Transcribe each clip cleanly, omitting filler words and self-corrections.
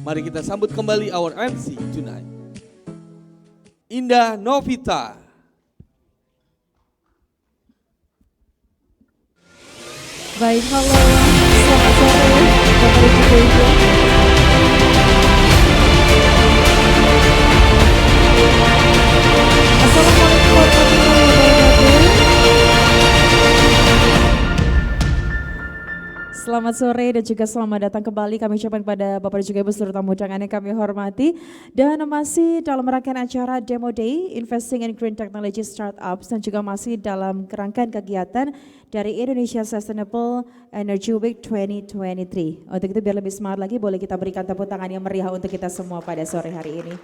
Mari kita sambut kembali our MC tonight, Indah Novita. Baik, halo, selamat sore, Bapak dan juga Ibu. Assalamualaikum warahmatullahi wabarakatuh. Selamat sore dan juga selamat datang kembali kami ucapkan kepada Bapak dan juga Ibu seluruh tamu undangan yang kami hormati. Dan masih dalam rangkaian acara Demo Day Investing in Green Technology Startups dan juga masih dalam rangkaian kegiatan dari Indonesia Sustainable Energy Week 2023. Untuk itu biar lebih semangat lagi boleh kita berikan tepuk tangan yang meriah untuk kita semua pada sore hari ini.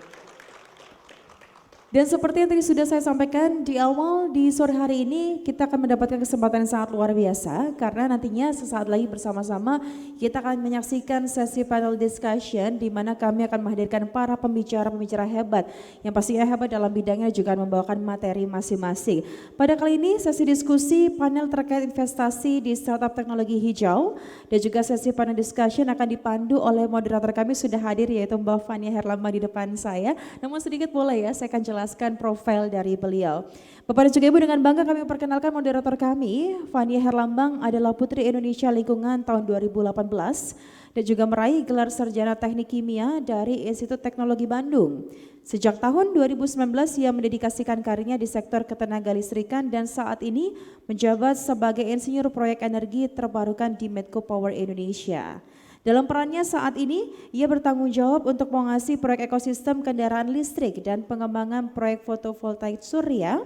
Dan seperti yang tadi sudah saya sampaikan di awal, di sore hari ini kita akan mendapatkan kesempatan yang sangat luar biasa karena nantinya sesaat lagi bersama-sama kita akan menyaksikan sesi panel discussion di mana kami akan menghadirkan para pembicara-pembicara hebat yang pastinya hebat dalam bidangnya juga membawakan materi masing-masing. Pada kali ini sesi diskusi panel terkait investasi di startup teknologi hijau dan juga sesi panel discussion akan dipandu oleh moderator kami sudah hadir yaitu Mbak Fania Herlambang di depan saya. Namun sedikit boleh ya saya akan jelaskan profil dari beliau. Bapak dan juga Ibu, dengan bangga kami memperkenalkan moderator kami, Fania Herlambang adalah Putri Indonesia Lingkungan tahun 2018 dan juga meraih gelar Sarjana Teknik Kimia dari Institut Teknologi Bandung. Sejak tahun 2019 ia mendedikasikan karirnya di sektor ketenagalistrikan dan saat ini menjabat sebagai insinyur proyek energi terbarukan di Medco Power Indonesia. Dalam perannya saat ini, ia bertanggung jawab untuk mengawasi proyek ekosistem kendaraan listrik dan pengembangan proyek fotovoltaik surya.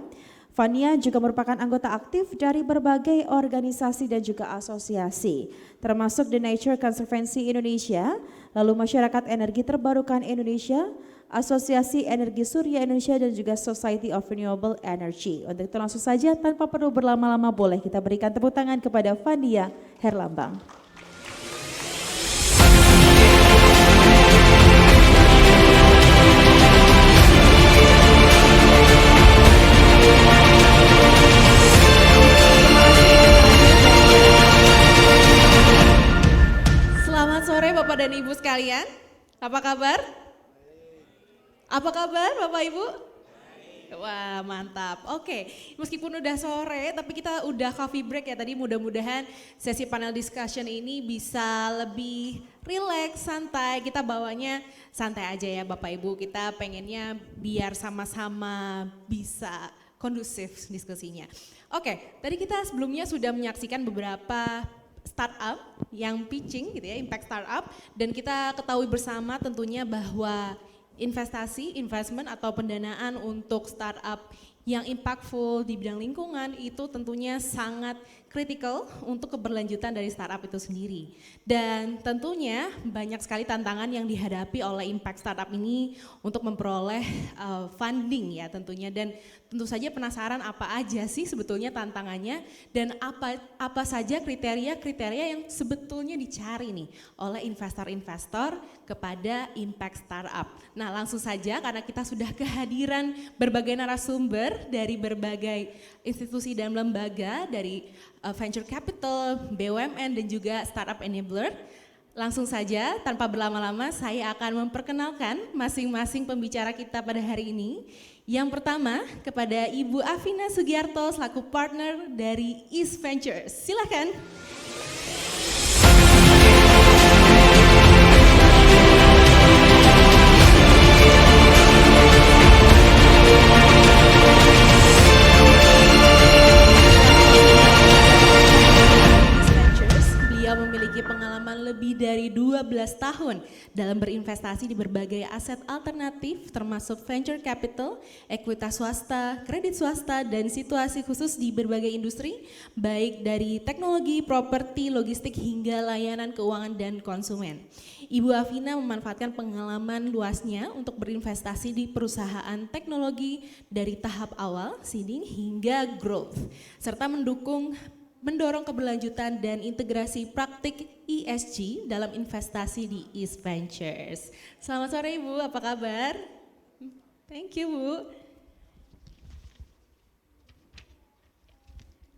Fania juga merupakan anggota aktif dari berbagai organisasi dan juga asosiasi, termasuk The Nature Conservancy Indonesia, lalu Masyarakat Energi Terbarukan Indonesia, Asosiasi Energi Surya Indonesia dan juga Society of Renewable Energy. Untuk itu langsung saja tanpa perlu berlama-lama boleh kita berikan tepuk tangan kepada Fania Herlambang. Selamat sore Bapak dan Ibu sekalian, apa kabar? Apa kabar Bapak Ibu? Wah mantap, oke meskipun udah sore tapi kita udah coffee break ya tadi, mudah-mudahan sesi panel discussion ini bisa lebih relax, santai, kita bawanya santai aja ya Bapak Ibu, kita pengennya biar sama-sama bisa kondusif diskusinya. Oke, tadi kita sebelumnya sudah menyaksikan beberapa startup yang pitching gitu ya, impact startup, dan kita ketahui bersama tentunya bahwa investment atau pendanaan untuk startup yang impactful di bidang lingkungan itu tentunya sangat kritikal untuk keberlanjutan dari startup itu sendiri. Dan tentunya banyak sekali tantangan yang dihadapi oleh impact startup ini untuk memperoleh funding ya tentunya, dan tentu saja penasaran apa aja sih sebetulnya tantangannya dan apa saja kriteria-kriteria yang sebetulnya dicari nih oleh investor-investor kepada impact startup. Nah langsung saja karena kita sudah kehadiran berbagai narasumber dari berbagai institusi dan lembaga dari venture capital, BUMN dan juga startup enabler. Langsung saja tanpa berlama-lama saya akan memperkenalkan masing-masing pembicara kita pada hari ini. Yang pertama kepada Ibu Afina Sugiarto selaku partner dari East Ventures. Silakan. Memiliki pengalaman lebih dari 12 tahun dalam berinvestasi di berbagai aset alternatif termasuk venture capital, ekuitas swasta, kredit swasta, dan situasi khusus di berbagai industri baik dari teknologi, properti, logistik hingga layanan keuangan dan konsumen. Ibu Afina memanfaatkan pengalaman luasnya untuk berinvestasi di perusahaan teknologi dari tahap awal, seeding hingga growth, serta mendorong keberlanjutan dan integrasi praktik ESG dalam investasi di East Ventures. Selamat sore Ibu, apa kabar? Thank you Bu.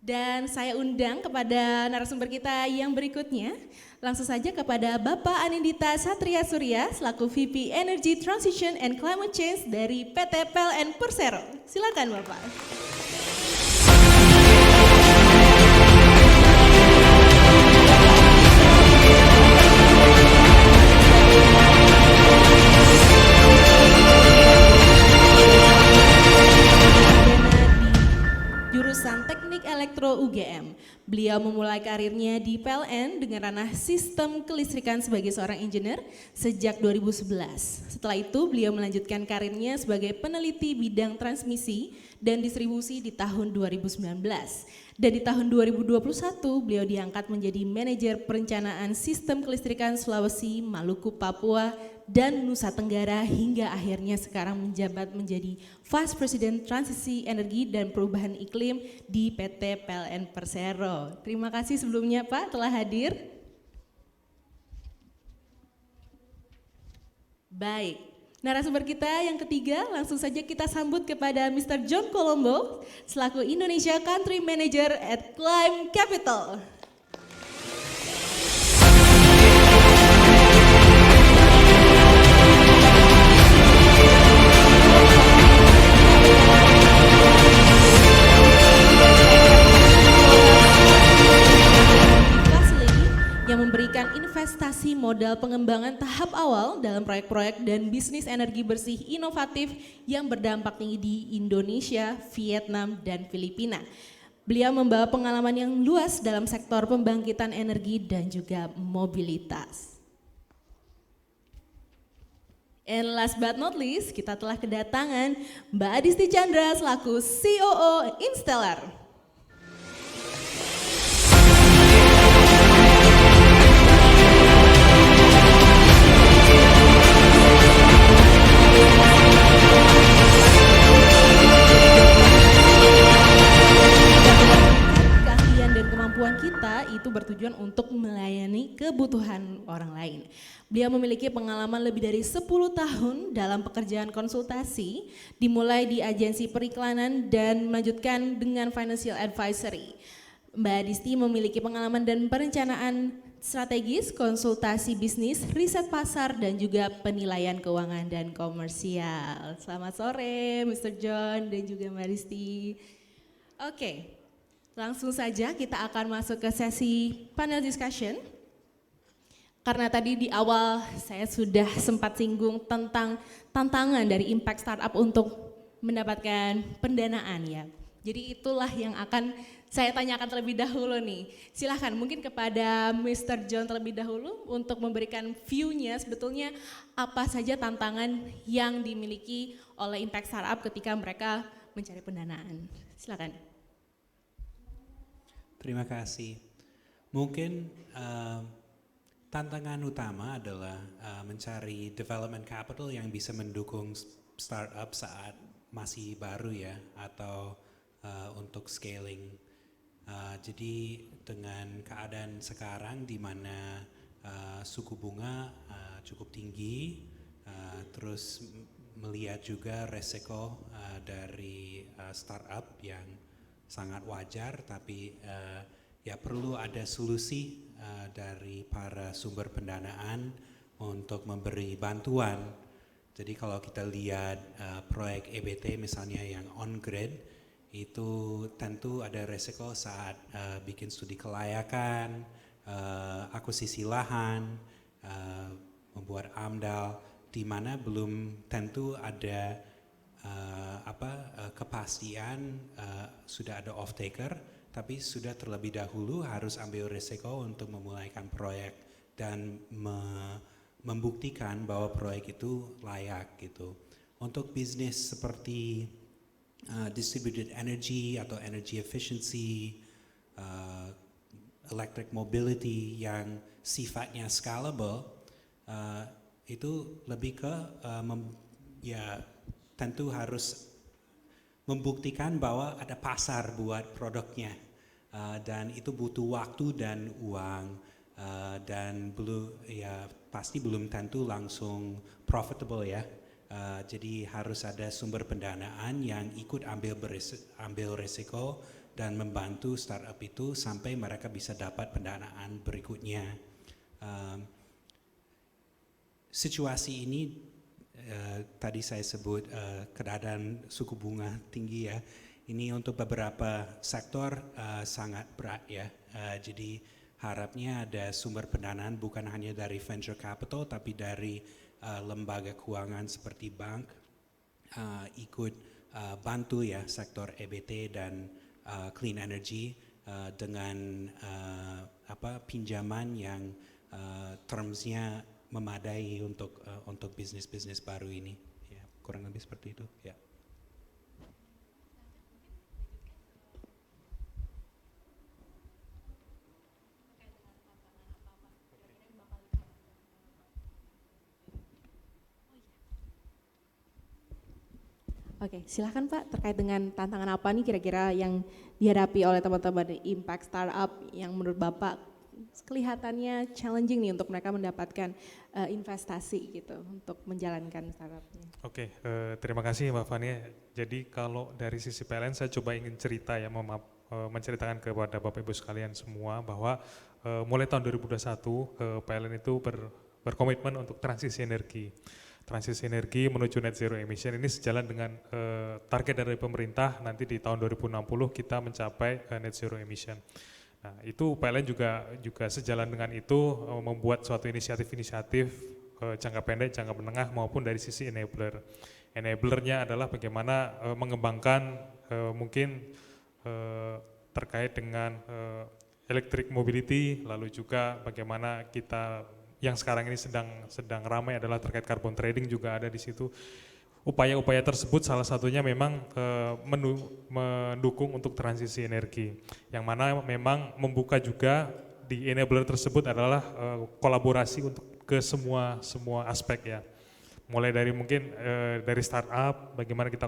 Dan saya undang kepada narasumber kita yang berikutnya, langsung saja kepada Bapak Anindita Satria Surya selaku VP Energy Transition and Climate Change dari PT PLN Persero. Silakan Bapak. Jurusan Teknik Elektro UGM. Beliau memulai karirnya di PLN dengan ranah sistem kelistrikan sebagai seorang engineer sejak 2011. Setelah itu beliau melanjutkan karirnya sebagai peneliti bidang transmisi dan distribusi di tahun 2019. Dan di tahun 2021 beliau diangkat menjadi manajer perencanaan sistem kelistrikan Sulawesi, Maluku, Papua, dan Nusa Tenggara hingga akhirnya sekarang menjabat menjadi Vice President Transisi Energi dan Perubahan Iklim di PT PLN Persero. Terima kasih sebelumnya Pak telah hadir. Baik, narasumber kita yang ketiga langsung saja kita sambut kepada Mr. John Colombo selaku Indonesia Country Manager at Climb Capital. Yang memberikan investasi modal pengembangan tahap awal dalam proyek-proyek dan bisnis energi bersih inovatif yang berdampak tinggi di Indonesia, Vietnam, dan Filipina. Beliau membawa pengalaman yang luas dalam sektor pembangkitan energi dan juga mobilitas. And last but not least, kita telah kedatangan Mbak Adisti Chandra selaku COO Instellar. Kita itu bertujuan untuk melayani kebutuhan orang lain. Beliau memiliki pengalaman lebih dari 10 tahun dalam pekerjaan konsultasi, dimulai di agensi periklanan dan melanjutkan dengan financial advisory. Mbak Adisti memiliki pengalaman dan perencanaan strategis, konsultasi bisnis, riset pasar, dan juga penilaian keuangan dan komersial. Selamat sore Mr. John dan juga Mbak Adisti. Oke. Langsung saja kita akan masuk ke sesi panel discussion. Karena tadi di awal saya sudah sempat singgung tentang tantangan dari impact startup untuk mendapatkan pendanaan ya. Jadi itulah yang akan saya tanyakan terlebih dahulu nih. Silahkan mungkin kepada Mr. John terlebih dahulu untuk memberikan view-nya sebetulnya apa saja tantangan yang dimiliki oleh impact startup ketika mereka mencari pendanaan. Silakan. Terima kasih. Mungkin tantangan utama adalah mencari development capital yang bisa mendukung startup saat masih baru ya, atau untuk scaling. Jadi dengan keadaan sekarang di mana suku bunga cukup tinggi, terus melihat juga resiko dari startup yang sangat wajar, tapi ya perlu ada solusi dari para sumber pendanaan untuk memberi bantuan. Jadi kalau kita lihat proyek EBT misalnya yang on grid, itu tentu ada resiko saat bikin studi kelayakan, akuisisi lahan, membuat AMDAL, di mana belum tentu ada kepastian sudah ada off taker, tapi sudah terlebih dahulu harus ambil risiko untuk memulaikan proyek dan membuktikan bahwa proyek itu layak gitu. Untuk bisnis seperti distributed energy atau energy efficiency, electric mobility yang sifatnya scalable, itu lebih ke tentu harus membuktikan bahwa ada pasar buat produknya, dan itu butuh waktu dan uang, dan pasti belum tentu langsung profitable ya. Jadi harus ada sumber pendanaan yang ikut ambil resiko dan membantu startup itu sampai mereka bisa dapat pendanaan berikutnya. Situasi ini tadi saya sebut keadaan suku bunga tinggi ya. Ini untuk beberapa sektor sangat berat ya. Jadi harapnya ada sumber pendanaan bukan hanya dari venture capital tapi dari lembaga keuangan seperti bank ikut bantu ya sektor EBT dan clean energy dengan pinjaman yang termsnya memadai untuk bisnis-bisnis baru ini. Ya, kurang lebih seperti itu. Ya. Oke, silahkan Pak, terkait dengan tantangan apa nih kira-kira yang dihadapi oleh teman-teman di Impact Startup yang menurut Bapak kelihatannya challenging nih untuk mereka mendapatkan investasi gitu untuk menjalankan startupnya. Oke, terima kasih Mbak Fania. Jadi kalau dari sisi PLN saya coba ingin cerita ya, menceritakan kepada Bapak Ibu sekalian semua bahwa mulai tahun 2021 PLN itu berkomitmen untuk transisi energi. Transisi energi menuju net zero emission ini sejalan dengan target dari pemerintah nanti di tahun 2060 kita mencapai net zero emission. Nah, itu PLN juga sejalan dengan itu membuat suatu inisiatif-inisiatif jangka pendek, jangka menengah maupun dari sisi enabler. Enablernya adalah bagaimana mengembangkan mungkin terkait dengan electric mobility, lalu juga bagaimana kita yang sekarang ini sedang ramai adalah terkait carbon trading juga ada di situ. Upaya-upaya tersebut salah satunya memang mendukung untuk transisi energi, yang mana memang membuka juga di enabler tersebut adalah kolaborasi untuk ke semua aspek ya. Mulai dari mungkin dari startup, bagaimana kita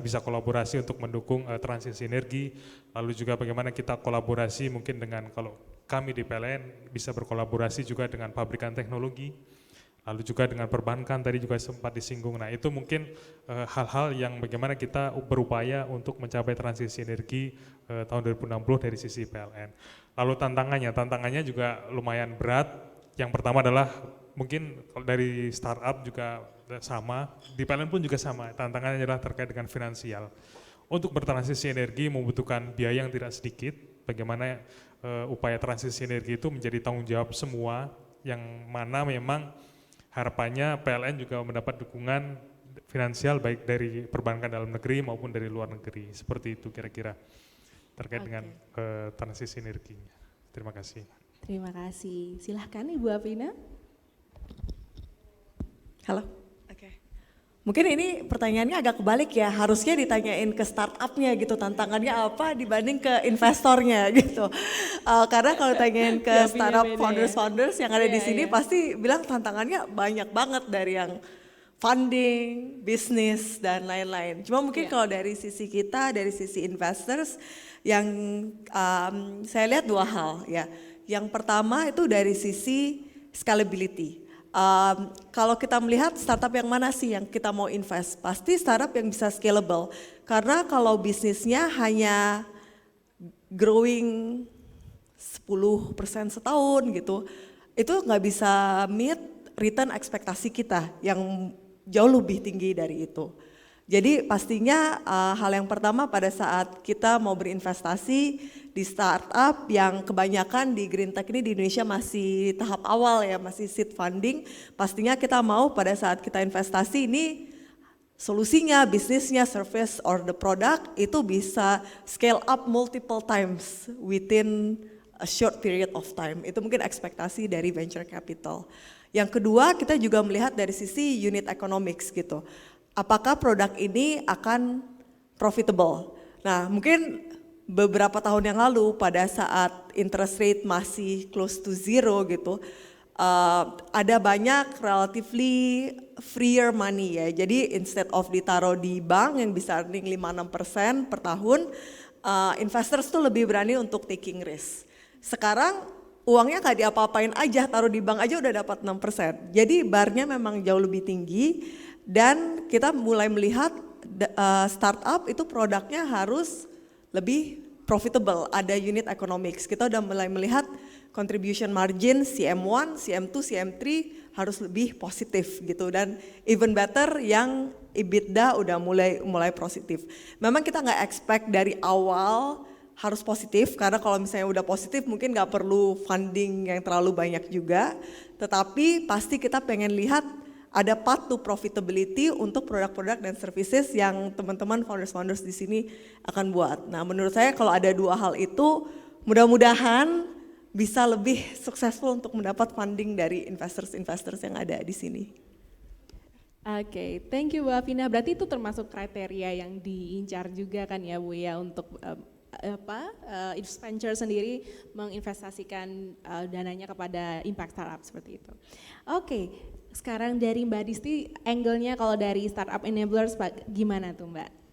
bisa kolaborasi untuk mendukung transisi energi, lalu juga bagaimana kita kolaborasi mungkin dengan kalau kami di PLN bisa berkolaborasi juga dengan pabrikan teknologi, lalu juga dengan perbankan tadi juga sempat disinggung. Nah itu mungkin hal-hal yang bagaimana kita berupaya untuk mencapai transisi energi tahun 2060 dari sisi PLN. Lalu tantangannya juga lumayan berat. Yang pertama adalah mungkin dari startup juga sama, di PLN pun juga sama, tantangannya adalah terkait dengan finansial. Untuk bertransisi energi membutuhkan biaya yang tidak sedikit, bagaimana upaya transisi energi itu menjadi tanggung jawab semua, yang mana memang harapannya PLN juga mendapat dukungan finansial baik dari perbankan dalam negeri maupun dari luar negeri. Seperti itu kira-kira terkait dengan transisi energinya. Terima kasih. Terima kasih. Silahkan Ibu Afina. Halo. Oke. Mungkin ini pertanyaannya agak kebalik ya, harusnya ditanyain ke startupnya gitu, tantangannya apa dibanding ke investornya gitu. Karena kalau tanyain ke startup founders yang ada di sini pasti bilang tantangannya banyak banget dari yang funding, bisnis dan lain-lain. Cuma mungkin kalau dari sisi kita, dari sisi investors yang saya lihat dua hal ya. Yang pertama itu dari sisi scalability. Kalau kita melihat startup yang mana sih yang kita mau invest, pasti startup yang bisa scalable. Karena kalau bisnisnya hanya growing 10% setahun gitu, itu nggak bisa meet return ekspektasi kita yang jauh lebih tinggi dari itu. Jadi pastinya hal yang pertama pada saat kita mau berinvestasi di startup yang kebanyakan di green tech ini di Indonesia masih tahap awal ya, masih seed funding, pastinya kita mau pada saat kita investasi ini solusinya, bisnisnya, service or the product itu bisa scale up multiple times within a short period of time. Itu mungkin ekspektasi dari venture capital. Yang kedua kita juga melihat dari sisi unit economics gitu. Apakah produk ini akan profitable? Nah mungkin beberapa tahun yang lalu pada saat interest rate masih close to zero gitu, ada banyak relatively freer money ya. Jadi instead of ditaruh di bank yang bisa earning 5-6% per tahun, investors tuh lebih berani untuk taking risk. Sekarang uangnya gak diapa-apain aja, taruh di bank aja udah dapat 6%. Jadi barnya memang jauh lebih tinggi. dan kita mulai melihat startup itu produknya harus lebih profitable, ada unit economics. Kita udah mulai melihat contribution margin CM1, CM2, CM3 harus lebih positif gitu, dan even better yang EBITDA udah mulai positif. Memang kita nggak expect dari awal harus positif, karena kalau misalnya udah positif mungkin nggak perlu funding yang terlalu banyak juga, tetapi pasti kita pengen lihat ada path to profitability untuk produk-produk dan services yang teman-teman founders-founders di sini akan buat. Nah, menurut saya kalau ada dua hal itu, mudah-mudahan bisa lebih successful untuk mendapat funding dari investors-investors yang ada di sini. Oke, thank you Bu Afina. Berarti itu termasuk kriteria yang diincar juga kan ya Bu ya, untuk venture sendiri menginvestasikan dananya kepada impact startup seperti itu. Oke, sekarang dari Mbak Disti, angle-nya kalau dari startup enablers gimana tuh Mbak?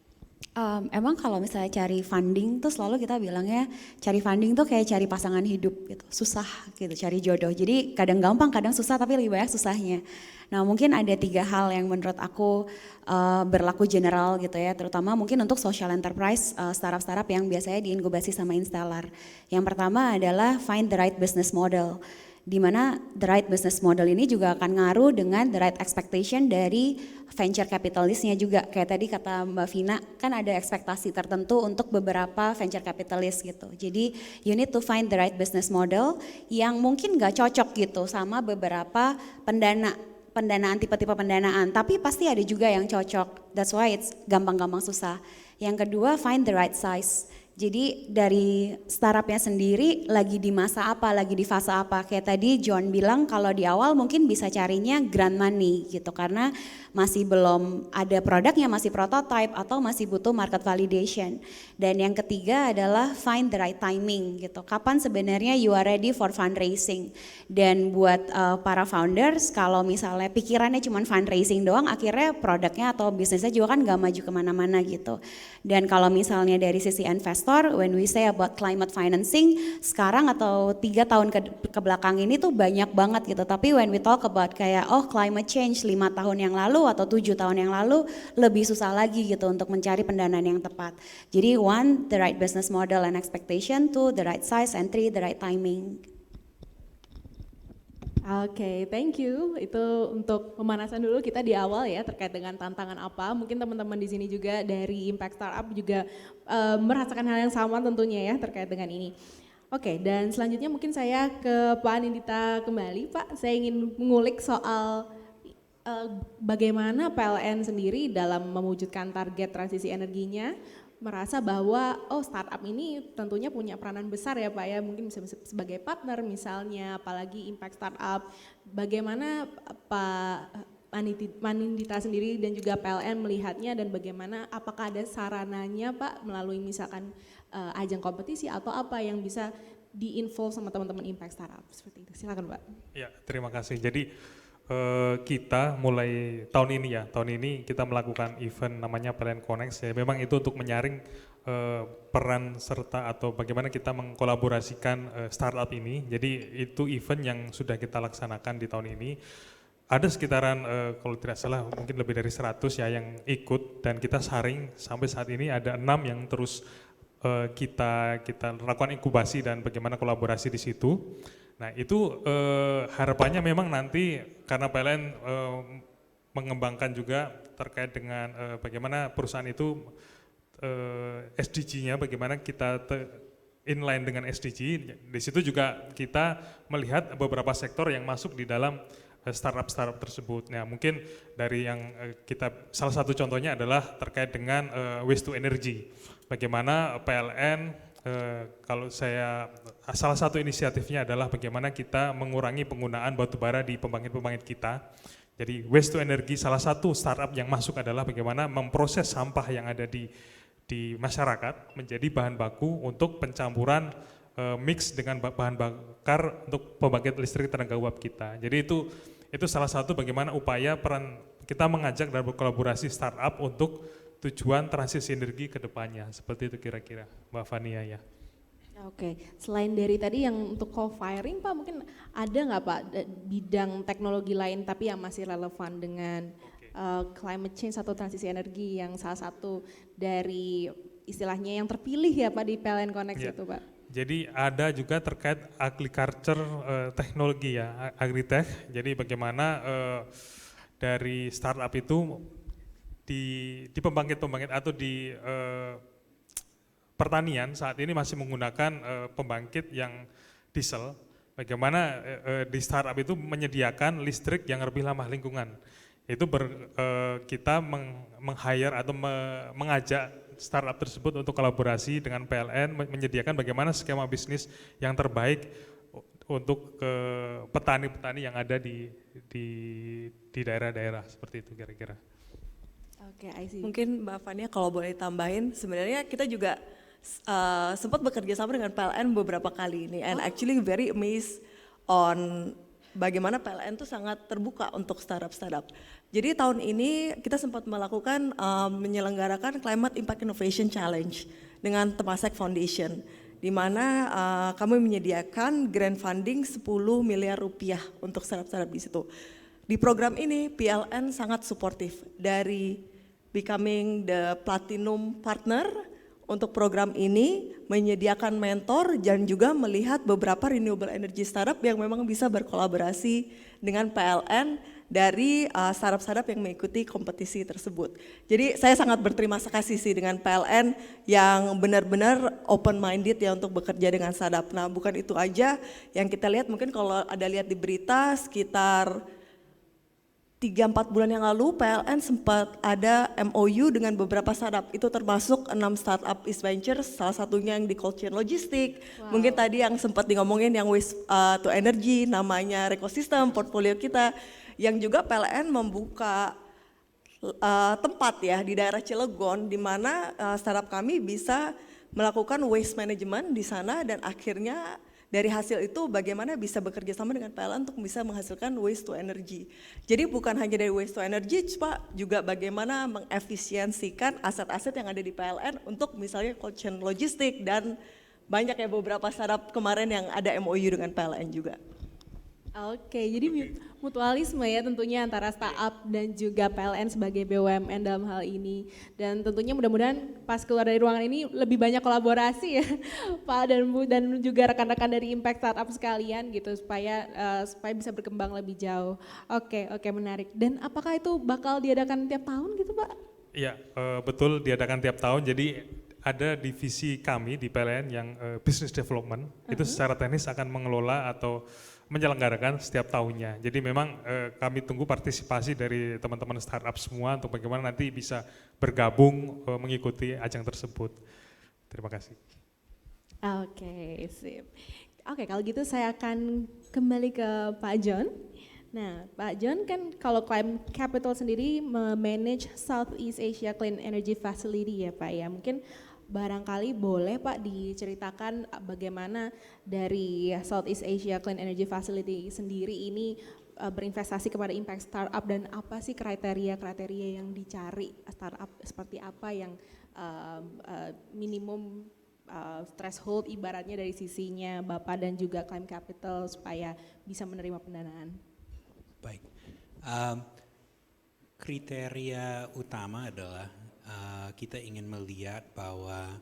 Emang kalau misalnya cari funding tuh selalu kita bilangnya cari funding tuh kayak cari pasangan hidup gitu, susah gitu cari jodoh. Jadi kadang gampang, kadang susah, tapi lebih banyak susahnya. Nah mungkin ada 3 hal yang menurut aku berlaku general gitu ya, terutama mungkin untuk social enterprise startup-startup yang biasanya diinkubasi sama Instellar. Yang pertama adalah find the right business model, di mana the right business model ini juga akan ngaruh dengan the right expectation dari venture capitalistnya juga. Kayak tadi kata Mbak Vina, kan ada ekspektasi tertentu untuk beberapa venture capitalist gitu. Jadi you need to find the right business model yang mungkin gak cocok gitu sama beberapa pendanaan, tipe-tipe pendanaan. Tapi pasti ada juga yang cocok, that's why it's gampang-gampang susah. Yang kedua, find the right size. Jadi dari startupnya sendiri lagi di masa apa, lagi di fase apa. Kayak tadi John bilang kalau di awal mungkin bisa carinya grant money gitu, karena masih belum ada produknya, masih prototype atau masih butuh market validation. Dan yang ketiga adalah find the right timing gitu. Kapan sebenarnya you are ready for fundraising. Dan buat para founders, kalau misalnya pikirannya cuma fundraising doang, akhirnya produknya atau bisnisnya juga kan gak maju kemana-mana gitu. Dan kalau misalnya dari sisi investor, when we say about climate financing, sekarang atau 3 tahun ke belakang ini tuh banyak banget gitu. Tapi when we talk about kayak climate change 5 tahun yang lalu atau 7 tahun yang lalu, lebih susah lagi gitu untuk mencari pendanaan yang tepat. Jadi 1, the right business model and expectation, 2, the right size, and 3, the right timing. Oke, thank you. Itu untuk pemanasan dulu kita di awal ya, terkait dengan tantangan apa. Mungkin teman-teman di sini juga dari Impact Startup juga merasakan hal yang sama tentunya ya terkait dengan ini. Oke, dan selanjutnya mungkin saya ke Pak Anindita kembali. Pak, saya ingin mengulik soal bagaimana PLN sendiri dalam mewujudkan target transisi energinya, merasa bahwa startup ini tentunya punya peranan besar ya Pak ya, mungkin bisa sebagai partner misalnya, apalagi impact startup. Bagaimana Pak Anindita sendiri dan juga PLN melihatnya, dan bagaimana apakah ada sarananya Pak melalui misalkan ajang kompetisi atau apa yang bisa di-involve sama teman-teman impact startup seperti itu. Silakan Pak. Ya, terima kasih. Jadi kita mulai tahun ini kita melakukan event namanya PLN Connect ya. Memang itu untuk menyaring peran serta atau bagaimana kita mengkolaborasikan startup ini. Jadi itu event yang sudah kita laksanakan di tahun ini. Ada sekitaran kalau tidak salah mungkin lebih dari 100 ya yang ikut, dan kita saring sampai saat ini ada 6 yang terus kita lakukan inkubasi dan bagaimana kolaborasi di situ. Nah itu harapannya memang nanti karena PLN mengembangkan juga terkait dengan bagaimana perusahaan itu SDG-nya, bagaimana kita inline dengan SDG. Di situ juga kita melihat beberapa sektor yang masuk di dalam startup tersebut. Nah mungkin dari yang kita, salah satu contohnya adalah terkait dengan waste to energy. Bagaimana PLN kalau salah satu inisiatifnya adalah bagaimana kita mengurangi penggunaan batu bara di pembangkit-pembangkit kita. Jadi waste to energy, salah satu startup yang masuk adalah bagaimana memproses sampah yang ada di masyarakat menjadi bahan baku untuk pencampuran mix dengan bahan bakar untuk pembangkit listrik tenaga uap kita. Jadi itu salah satu bagaimana upaya peran kita mengajak dan berkolaborasi startup untuk tujuan transisi energi ke depannya. Seperti itu kira-kira Mbak Fania ya. Oke, selain dari tadi yang untuk co-firing Pak, mungkin ada nggak Pak bidang teknologi lain tapi yang masih relevan dengan climate change atau transisi energi yang salah satu dari istilahnya yang terpilih ya Pak di PLN Connect Iya. itu Pak. Jadi ada juga terkait agriculture teknologi ya, agritech. Jadi bagaimana dari startup itu di pembangkit-pembangkit atau di pertanian saat ini masih menggunakan pembangkit yang diesel. Bagaimana di startup itu menyediakan listrik yang lebih ramah lingkungan. Itu kita meng-hire atau mengajak startup tersebut untuk kolaborasi dengan PLN menyediakan bagaimana skema bisnis yang terbaik untuk petani-petani yang ada di daerah-daerah seperti itu kira-kira. Oke, I see. Mungkin Mbak Fania kalau boleh tambahin, sebenarnya kita juga sempat bekerja sama dengan PLN beberapa kali ini, and actually very amazed on bagaimana PLN tuh sangat terbuka untuk startup-startup. Jadi tahun ini kita sempat melakukan menyelenggarakan Climate Impact Innovation Challenge dengan Temasek Foundation, di mana kami menyediakan grant funding 10 miliar rupiah untuk startup-startup di situ. Di program ini PLN sangat suportif, dari becoming the platinum partner untuk program ini, menyediakan mentor dan juga melihat beberapa renewable energy startup yang memang bisa berkolaborasi dengan PLN dari startup-startup yang mengikuti kompetisi tersebut. Jadi saya sangat berterima kasih sih dengan PLN yang benar-benar open minded ya untuk bekerja dengan startup. Nah, bukan itu aja yang kita lihat, mungkin kalau ada lihat di berita sekitar 3-4 bulan yang lalu PLN sempat ada MOU dengan beberapa startup, itu termasuk 6 startup East Ventures, salah satunya yang di cold chain logistik. Mungkin tadi yang sempat ngomongin yang waste to energy, namanya Recosystem, portfolio kita, yang juga PLN membuka tempat ya di daerah Cilegon, di mana startup kami bisa melakukan waste management di sana, dan akhirnya dari hasil itu bagaimana bisa bekerja sama dengan PLN untuk bisa menghasilkan waste to energy. Jadi bukan hanya dari waste to energy, Pak, juga bagaimana mengefisiensikan aset-aset yang ada di PLN untuk misalnya cold chain logistik, dan banyak ya beberapa startup kemarin yang ada MOU dengan PLN juga. Oke, jadi mutualisme ya tentunya antara startup dan juga PLN sebagai BUMN dalam hal ini. Dan tentunya mudah-mudahan pas keluar dari ruangan ini lebih banyak kolaborasi ya Pak dan Bu dan juga rekan-rekan dari Impact Startup sekalian gitu supaya bisa berkembang lebih jauh. Oke, menarik. Dan apakah itu bakal diadakan tiap tahun gitu Pak? Iya, betul diadakan tiap tahun. Jadi ada divisi kami di PLN yang business development, itu secara teknis akan mengelola atau menyelenggarakan setiap tahunnya. Jadi memang kami tunggu partisipasi dari teman-teman startup semua untuk bagaimana nanti bisa bergabung mengikuti ajang tersebut. Terima kasih. Oke, sip. Oke, kalau gitu saya akan kembali ke Pak John. Nah, Pak John kan kalau Climb Capital sendiri memanage Southeast Asia Clean Energy Facility ya Pak ya. Mungkin barangkali boleh Pak diceritakan bagaimana dari Southeast Asia Clean Energy Facility sendiri ini berinvestasi kepada impact startup, dan apa sih kriteria-kriteria yang dicari startup, seperti apa yang minimum threshold ibaratnya dari sisinya Bapak dan juga Climb Capital supaya bisa menerima pendanaan. Baik, kriteria utama adalah kita ingin melihat bahwa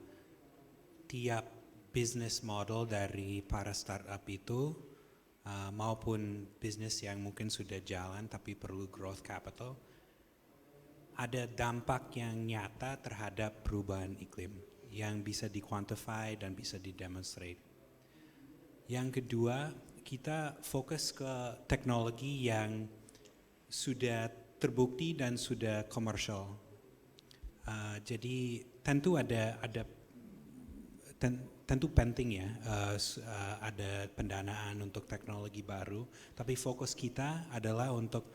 tiap business model dari para startup itu maupun bisnis yang mungkin sudah jalan tapi perlu growth capital, ada dampak yang nyata terhadap perubahan iklim yang bisa di-quantify dan bisa di-demonstrate. Yang kedua, kita fokus ke teknologi yang sudah terbukti dan sudah komersial. Jadi tentu tentu penting ya ada pendanaan untuk teknologi baru, tapi fokus kita adalah untuk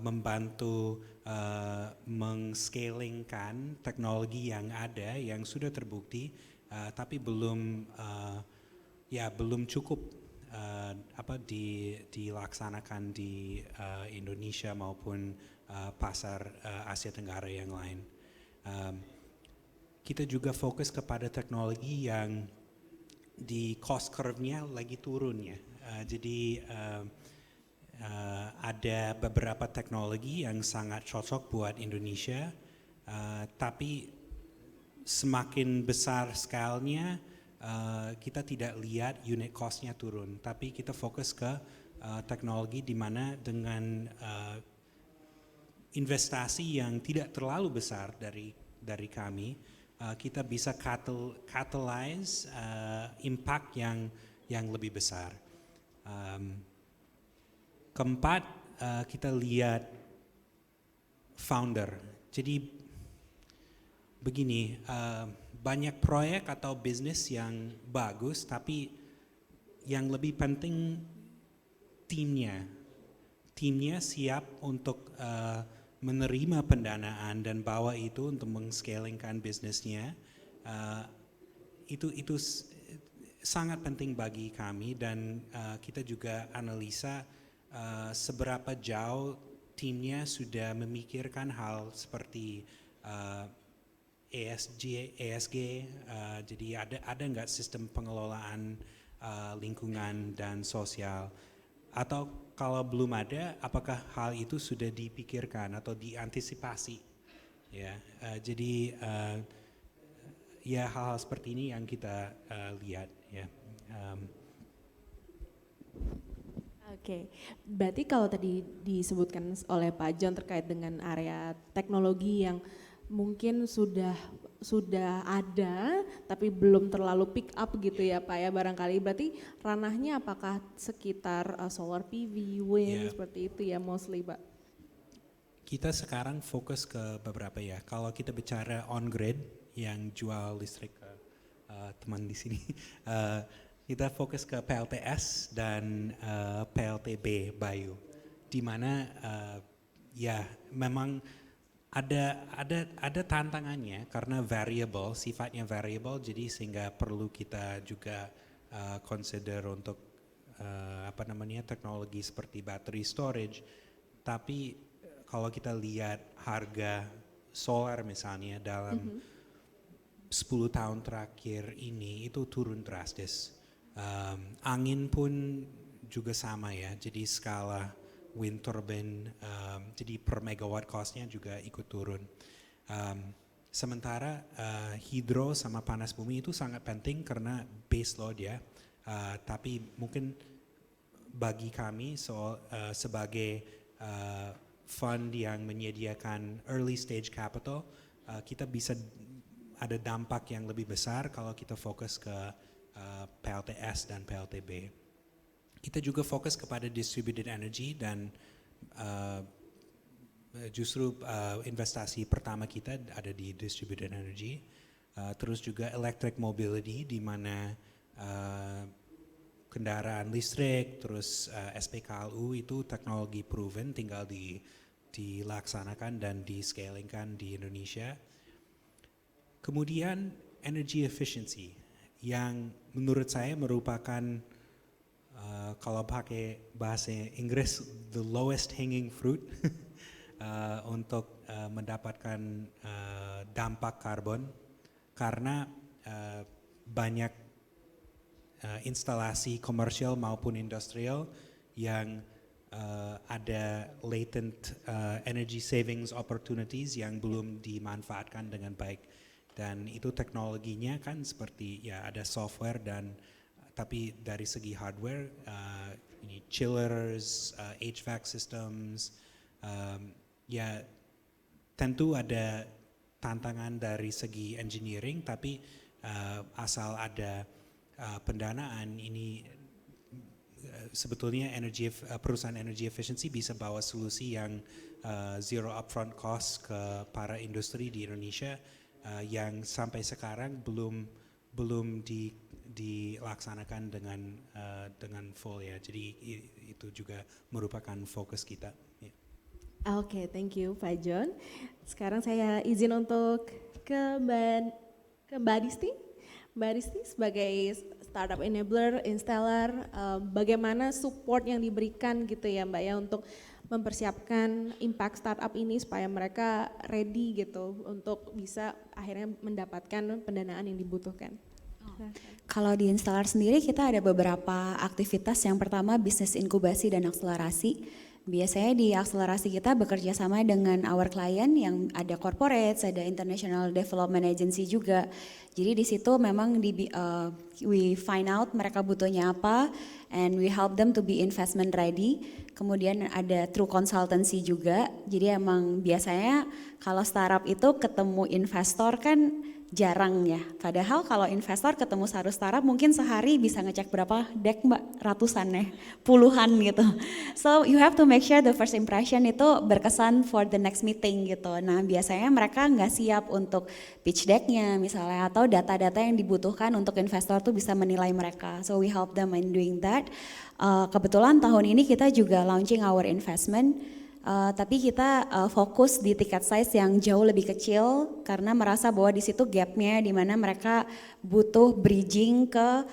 membantu meng-scalingkan teknologi yang ada yang sudah terbukti tapi belum cukup dilaksanakan di Indonesia maupun pasar Asia Tenggara yang lain. Kita juga fokus kepada teknologi yang di cost curve-nya lagi turun ya. Jadi ada beberapa teknologi yang sangat cocok buat Indonesia, tapi semakin besar scale-nya, kita tidak lihat unit cost-nya turun, tapi kita fokus ke teknologi di mana dengan investasi yang tidak terlalu besar dari kami, kita bisa catalyze impact yang lebih besar. Keempat, kita lihat founder. Jadi begini, banyak proyek atau bisnis yang bagus, tapi yang lebih penting timnya. Timnya siap untuk menerima pendanaan dan bawa itu untuk meng-scalingkan bisnisnya. Itu sangat penting bagi kami, dan kita juga analisa seberapa jauh timnya sudah memikirkan hal seperti ESG, jadi ada nggak sistem pengelolaan lingkungan dan sosial, atau kalau belum ada, apakah hal itu sudah dipikirkan atau diantisipasi, ya. Jadi ya hal-hal seperti ini yang kita lihat, ya. Oke, berarti kalau tadi disebutkan oleh Pak John terkait dengan area teknologi yang mungkin sudah ada tapi belum terlalu pick up gitu ya Pak ya, barangkali berarti ranahnya apakah sekitar solar PV, wind, seperti itu ya mostly Pak? Kita sekarang fokus ke beberapa ya. Kalau kita bicara on grid yang jual listrik ke teman di sini, kita fokus ke PLTS dan PLTB Bayu, di mana ya memang ada tantangannya karena sifatnya variable, jadi sehingga perlu kita juga consider untuk teknologi seperti battery storage. Tapi kalau kita lihat harga solar misalnya dalam 10 tahun terakhir ini itu turun drastis. Angin pun juga sama ya, jadi skala wind turbine, jadi per megawatt cost-nya juga ikut turun. Sementara hidro sama panas bumi itu sangat penting karena base load ya, tapi mungkin bagi kami sebagai fund yang menyediakan early stage capital, kita bisa ada dampak yang lebih besar kalau kita fokus ke PLTS dan PLTB. Kita juga fokus kepada distributed energy dan justru investasi pertama kita ada di distributed energy. Terus juga electric mobility, di mana kendaraan listrik, terus SPKLU itu teknologi proven, tinggal dilaksanakan dan di-scalingkan di Indonesia. Kemudian energy efficiency yang menurut saya merupakan kalau pakai bahasa Inggris the lowest hanging fruit untuk mendapatkan dampak karbon, karena banyak instalasi komersial maupun industrial yang ada latent energy savings opportunities yang belum dimanfaatkan dengan baik, dan itu teknologinya kan seperti ya ada software tapi dari segi hardware, ini chillers, HVAC systems, ya tentu ada tantangan dari segi engineering, tapi asal ada pendanaan ini sebetulnya perusahaan energy efficiency bisa bawa solusi yang zero upfront cost ke para industri di Indonesia yang sampai sekarang belum dilaksanakan dengan full ya. Jadi itu juga merupakan fokus kita. Ya. Oke, thank you Pak John. Sekarang saya izin untuk ke Mbak Disti. Mbak Disti sebagai startup enabler, installer, bagaimana support yang diberikan gitu ya Mbak ya untuk mempersiapkan impact startup ini supaya mereka ready gitu untuk bisa akhirnya mendapatkan pendanaan yang dibutuhkan. Kalau di Installer sendiri kita ada beberapa aktivitas. Yang pertama bisnis inkubasi dan akselerasi. Biasanya di akselerasi kita bekerja sama dengan our client yang ada corporates, ada international development agency juga. Jadi di situ memang we find out mereka butuhnya apa and we help them to be investment ready. Kemudian ada true consultancy juga. Jadi emang biasanya kalau startup itu ketemu investor kan jarang ya. Padahal kalau investor ketemu startup mungkin sehari bisa ngecek berapa deck Mbak, ratusan ya, puluhan gitu. So you have to make sure the first impression itu berkesan for the next meeting gitu. Nah biasanya mereka nggak siap untuk pitch decknya misalnya atau data-data yang dibutuhkan untuk investor tuh bisa menilai mereka. So we help them in doing that. Kebetulan tahun ini kita juga launching our investment. Tapi kita fokus di ticket size yang jauh lebih kecil karena merasa bahwa di situ gapnya di mana mereka butuh bridging ke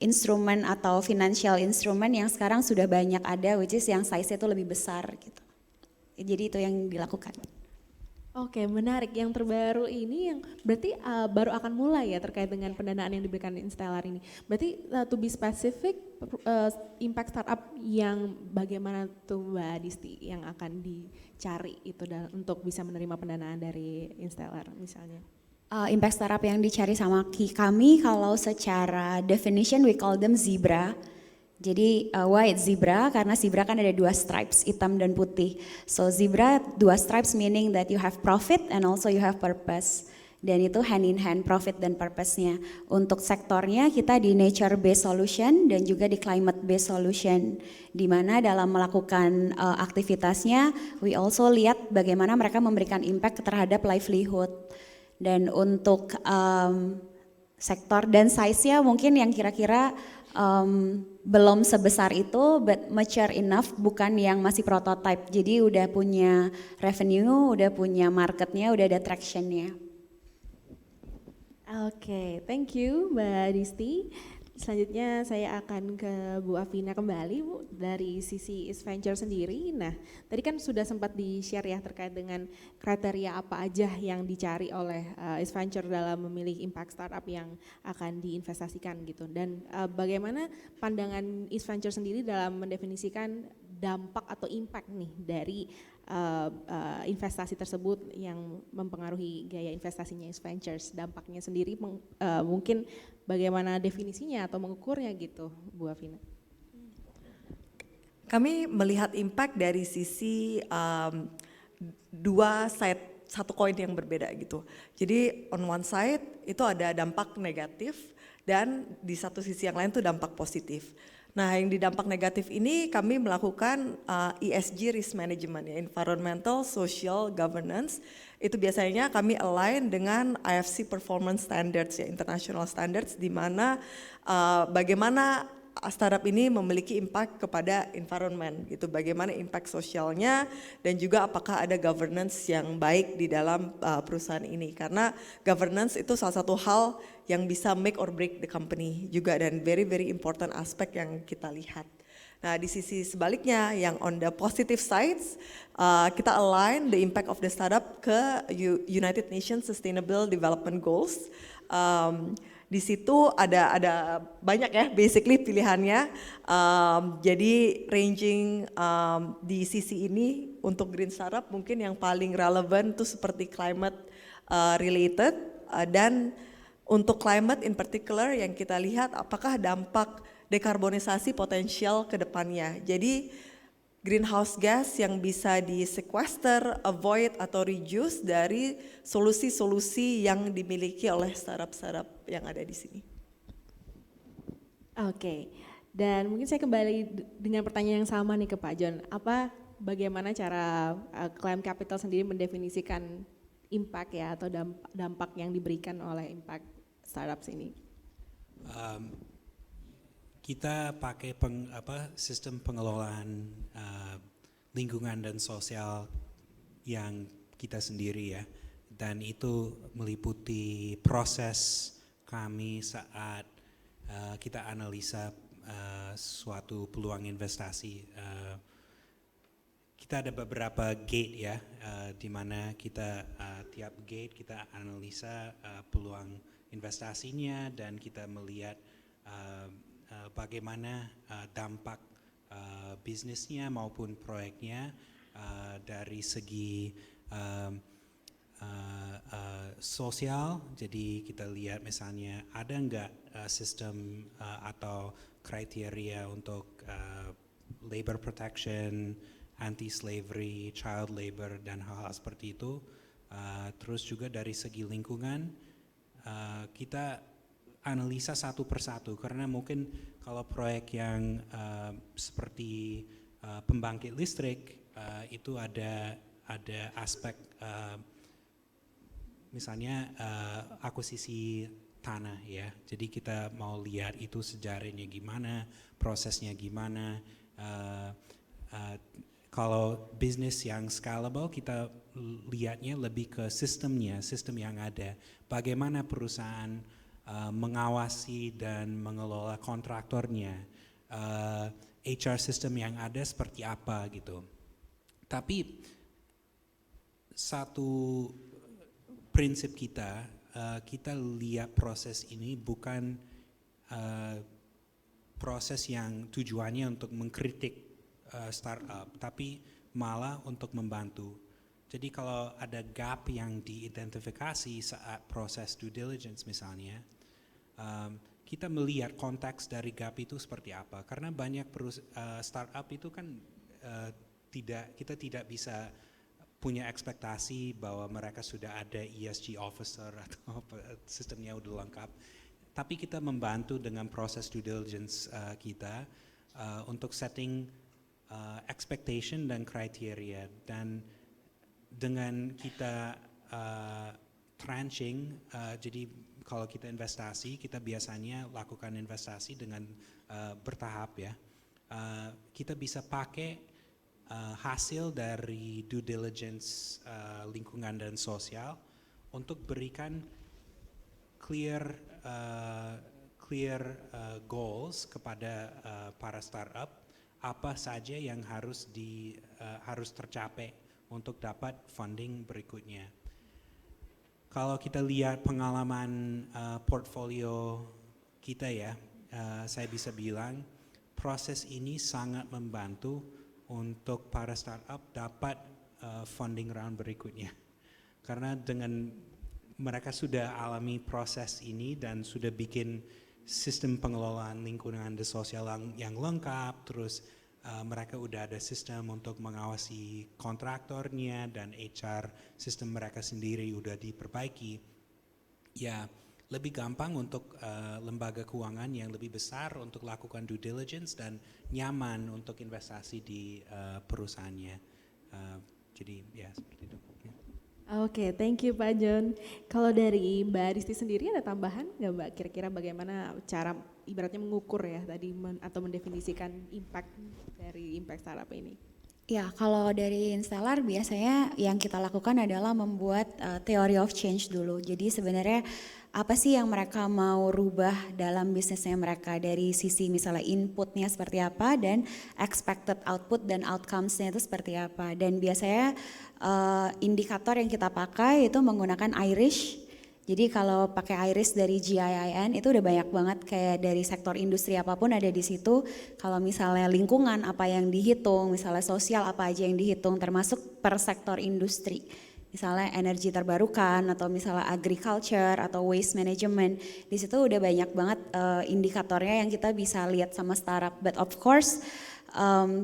instrumen atau financial instrument yang sekarang sudah banyak ada, which is yang size-nya itu lebih besar gitu. Jadi itu yang dilakukan. Oke, menarik. Yang terbaru ini yang berarti baru akan mulai ya terkait dengan pendanaan yang diberikan Instellar ini. Berarti to be specific, impact startup yang bagaimana tuh Mbak Disti yang akan dicari itu untuk bisa menerima pendanaan dari Instellar misalnya? Impact startup yang dicari sama kami kalau secara definition we call them zebra. Jadi why it's zebra? Karena zebra kan ada 2 stripes, hitam dan putih. So zebra 2 stripes meaning that you have profit and also you have purpose. Dan itu hand in hand profit dan purpose-nya. Untuk sektornya kita di nature based solution dan juga di climate based solution. Di mana dalam melakukan aktivitasnya we also lihat bagaimana mereka memberikan impact terhadap livelihood. Dan untuk sektor dan size-nya mungkin yang kira-kira belum sebesar itu but mature enough, bukan yang masih prototype. Jadi udah punya revenue, udah punya marketnya, udah ada traction-nya. Oke, thank you Mbak Disti. Selanjutnya saya akan ke Bu Afina kembali Bu, dari sisi East Venture sendiri. Nah, tadi kan sudah sempat di-share ya terkait dengan kriteria apa aja yang dicari oleh East Venture dalam memilih impact startup yang akan diinvestasikan gitu. Dan bagaimana pandangan East Venture sendiri dalam mendefinisikan dampak atau impact nih dari investasi tersebut yang mempengaruhi gaya investasinya East Ventures. Dampaknya sendiri mungkin bagaimana definisinya atau mengukurnya gitu, Bu Afina? Kami melihat impact dari sisi dua side, satu koin yang berbeda gitu. Jadi on one side itu ada dampak negatif dan di satu sisi yang lain tuh dampak positif. Nah, yang di dampak negatif ini kami melakukan ESG risk management ya, environmental, social, governance. Itu biasanya kami align dengan IFC performance standards ya, international standards, di mana bagaimana startup ini memiliki impact kepada environment gitu, bagaimana impact sosialnya dan juga apakah ada governance yang baik di dalam perusahaan ini, karena governance itu salah satu hal yang bisa make or break the company juga dan very very important aspek yang kita lihat. Nah di sisi sebaliknya yang on the positive sides kita align the impact of the startup ke United Nations Sustainable Development Goals. Di situ ada banyak ya basically pilihannya. Jadi ranging di sisi ini untuk green startup mungkin yang paling relevan itu seperti climate related dan untuk climate in particular yang kita lihat apakah dampak dekarbonisasi potensial ke depannya. Jadi greenhouse gas yang bisa di sequester, avoid atau reduce dari solusi-solusi yang dimiliki oleh startup-startup yang ada di sini. Oke, dan mungkin saya kembali dengan pertanyaan yang sama nih ke Pak John. Bagaimana cara Climb Capital sendiri mendefinisikan impact ya atau dampak yang diberikan oleh impact startups ini? Kita pakai sistem pengelolaan lingkungan dan sosial yang kita sendiri ya, dan itu meliputi proses kami saat kita analisa suatu peluang investasi. Kita ada beberapa gate ya, di mana kita tiap gate kita analisa peluang investasinya dan kita melihat bagaimana dampak bisnisnya maupun proyeknya dari segi sosial. Jadi kita lihat misalnya ada nggak sistem atau kriteria untuk labor protection, anti-slavery, child labor, dan hal-hal seperti itu. Terus juga dari segi lingkungan, kita analisa satu persatu, karena mungkin kalau proyek yang seperti pembangkit listrik, itu ada aspek misalnya akuisisi tanah ya. Jadi kita mau lihat itu sejarahnya gimana, prosesnya gimana. Kalau bisnis yang scalable, kita lihatnya lebih ke sistemnya, sistem yang ada. Bagaimana perusahaan mengawasi dan mengelola kontraktornya, HR system yang ada seperti apa gitu. Tapi satu prinsip kita, kita lihat proses ini bukan proses yang tujuannya untuk mengkritik startup, tapi malah untuk membantu. Jadi kalau ada gap yang diidentifikasi saat proses due diligence misalnya, kita melihat konteks dari gap itu seperti apa. Karena banyak startup itu kan kita tidak bisa punya ekspektasi bahwa mereka sudah ada ESG officer atau sistemnya udah lengkap. Tapi kita membantu dengan proses due diligence kita untuk setting expectation dan kriteria, dan dengan kita tranching, jadi kalau kita investasi, kita biasanya lakukan investasi dengan bertahap ya. Kita bisa pakai hasil dari due diligence lingkungan dan sosial untuk berikan clear goals kepada para startup, apa saja yang harus tercapai untuk dapat funding berikutnya. Kalau kita lihat pengalaman portfolio kita ya, saya bisa bilang proses ini sangat membantu untuk para startup dapat funding round berikutnya. Karena dengan mereka sudah alami proses ini dan sudah bikin sistem pengelolaan lingkungan dan sosial yang lengkap, terus mereka udah ada sistem untuk mengawasi kontraktornya dan HR sistem mereka sendiri udah diperbaiki. Ya, lebih gampang untuk lembaga keuangan yang lebih besar untuk lakukan due diligence dan nyaman untuk investasi di perusahaannya. Jadi ya seperti itu. Ya. Oke, thank you Pak John. Kalau dari Mbak Disti sendiri ada tambahan nggak Mbak? Kira-kira bagaimana cara ibaratnya mengukur ya tadi atau mendefinisikan impact dari impact startup ini? Ya, kalau dari Instellar biasanya yang kita lakukan adalah membuat theory of change dulu. Jadi sebenarnya apa sih yang mereka mau rubah dalam bisnisnya mereka, dari sisi misalnya inputnya seperti apa dan expected output dan outcomes-nya itu seperti apa. Dan biasanya indikator yang kita pakai itu menggunakan IRIS. Jadi kalau pakai IRIS dari GIIN itu udah banyak banget, kayak dari sektor industri apapun ada di situ. Kalau misalnya lingkungan apa yang dihitung, misalnya sosial apa aja yang dihitung, termasuk per sektor industri. Misalnya energi terbarukan atau misalnya agriculture atau waste management. Di situ udah banyak banget indikatornya yang kita bisa lihat sama startup. But of course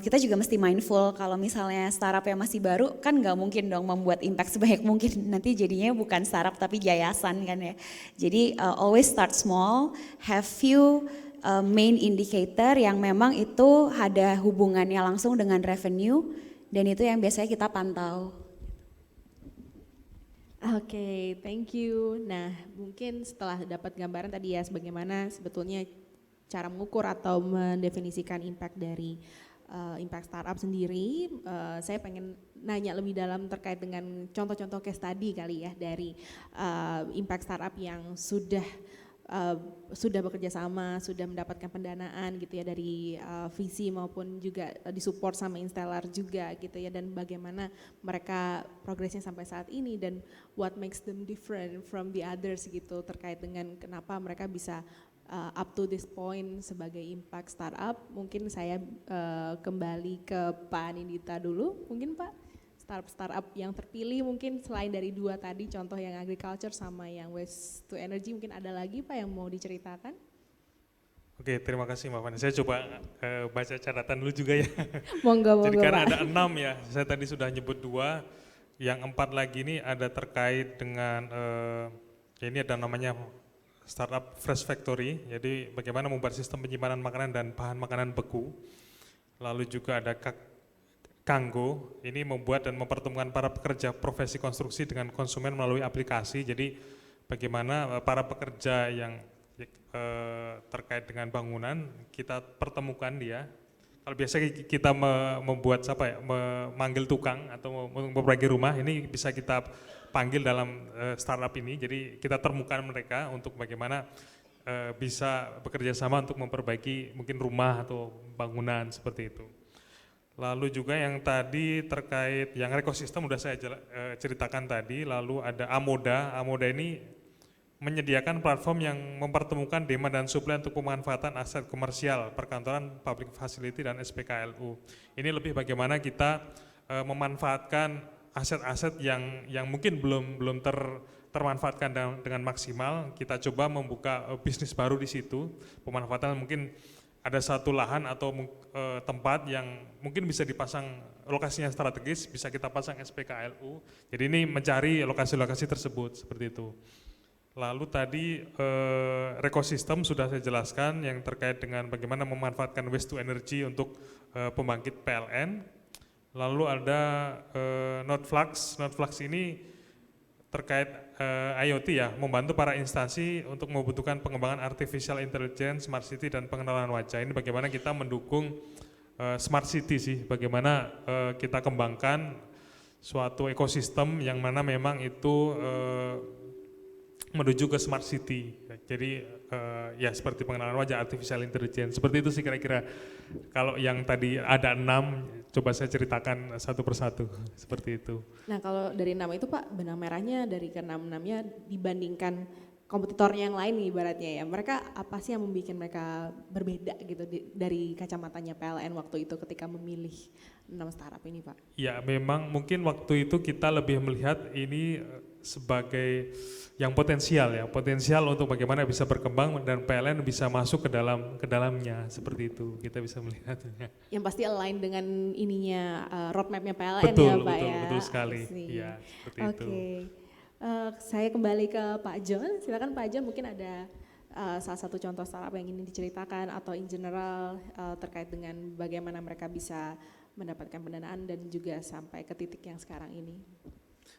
kita juga mesti mindful kalau misalnya startup yang masih baru kan nggak mungkin dong membuat impact sebanyak mungkin, nanti jadinya bukan startup tapi yayasan kan ya. Jadi always start small, have few main indicator yang memang itu ada hubungannya langsung dengan revenue, dan itu yang biasanya kita pantau. Oke, thank you. Nah, mungkin setelah dapat gambaran tadi ya bagaimana sebetulnya cara mengukur atau mendefinisikan impact dari impact startup sendiri, saya pengen nanya lebih dalam terkait dengan contoh-contoh case study kali ya dari impact startup yang sudah sudah bekerja sama, sudah mendapatkan pendanaan gitu ya dari visi maupun juga disupport sama installer juga gitu ya, dan bagaimana mereka progresnya sampai saat ini dan what makes them different from the others gitu terkait dengan kenapa mereka bisa up to this point sebagai impact startup. Mungkin saya kembali ke Pak Nindita dulu, mungkin Pak. Startup yang terpilih mungkin selain dari dua tadi contoh yang agriculture sama yang waste to energy, mungkin ada lagi Pak yang mau diceritakan? Oke, terima kasih Mbak Fani. Saya coba baca catatan dulu juga ya. Monggo, Jadi karena Pak. ada 6 ya, saya tadi sudah nyebut 2, yang 4 lagi ini ada terkait dengan, ini ada namanya startup Fresh Factory, jadi bagaimana membuat sistem penyimpanan makanan dan bahan makanan beku. Lalu juga ada Kanggo, ini membuat dan mempertemukan para pekerja profesi konstruksi dengan konsumen melalui aplikasi. Jadi bagaimana para pekerja yang terkait dengan bangunan kita pertemukan dia. Kalau biasa kita membuat memanggil tukang atau memperbaiki rumah, ini bisa kita panggil dalam startup ini. Jadi kita temukan mereka untuk bagaimana bisa bekerja sama untuk memperbaiki mungkin rumah atau bangunan seperti itu. Lalu juga yang tadi terkait yang ekosistem udah saya ceritakan tadi. Lalu ada Amoda. Amoda ini menyediakan platform yang mempertemukan demand dan supply untuk pemanfaatan aset komersial, perkantoran, public facility dan SPKLU. Ini lebih bagaimana kita memanfaatkan aset-aset yang mungkin belum termanfaatkan dengan maksimal. Kita coba membuka bisnis baru di situ. Pemanfaatan mungkin ada satu lahan atau tempat yang mungkin bisa dipasang lokasinya strategis, bisa kita pasang SPKLU. Jadi ini mencari lokasi-lokasi tersebut seperti itu. Lalu tadi ekosistem sudah saya jelaskan yang terkait dengan bagaimana memanfaatkan waste to energy untuk pembangkit PLN. Lalu ada Notflux. Notflux ini terkait IoT ya, membantu para instansi untuk membutuhkan pengembangan artificial intelligence, smart city dan pengenalan wajah. Ini bagaimana kita mendukung smart city sih, bagaimana kita kembangkan suatu ekosistem yang mana memang itu menuju ke smart city. Jadi ya seperti pengenalan wajah, artificial intelligence, seperti itu sih kira-kira. Kalau yang tadi ada 6, coba saya ceritakan satu persatu, seperti itu. Nah kalau dari 6 itu Pak, benang merahnya dari ke-6-6-nya dibandingkan kompetitornya yang lain nih ibaratnya ya, mereka apa sih yang membuat mereka berbeda gitu dari kacamatanya PLN waktu itu ketika memilih 6 startup ini Pak? Ya memang mungkin waktu itu kita lebih melihat ini sebagai yang potensial ya, potensial untuk bagaimana bisa berkembang dan PLN bisa masuk ke dalamnya, seperti itu kita bisa melihatnya. Yang pasti align dengan ininya roadmap-nya PLN Betul, ya Pak ya. betul sekali. Ya, seperti itu. Saya kembali ke Pak John, silakan Pak John, mungkin ada salah satu contoh startup yang ingin diceritakan atau in general terkait dengan bagaimana mereka bisa mendapatkan pendanaan dan juga sampai ke titik yang sekarang ini.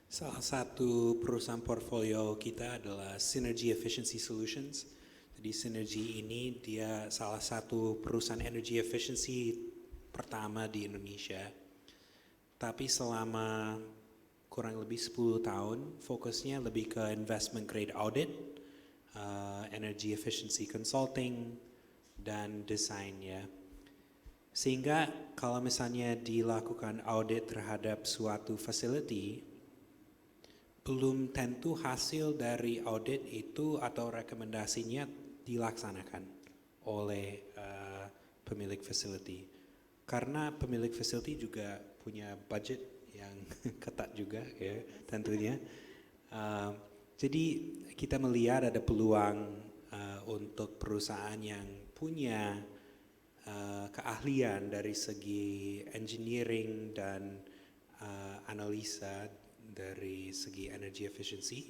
Salah satu perusahaan portfolio kita adalah Synergy Efficiency Solutions. Jadi Synergy ini dia salah satu perusahaan energy efficiency pertama di Indonesia. Tapi selama kurang lebih 10 tahun fokusnya lebih ke investment grade audit, energy efficiency consulting, dan desain ya. Sehingga kalau misalnya dilakukan audit terhadap suatu facility, belum tentu hasil dari audit itu atau rekomendasinya dilaksanakan oleh pemilik facility. Karena pemilik facility juga punya budget yang ketat juga ya tentunya. Jadi kita melihat ada peluang untuk perusahaan yang punya keahlian dari segi engineering dan analisa dari segi energy efficiency,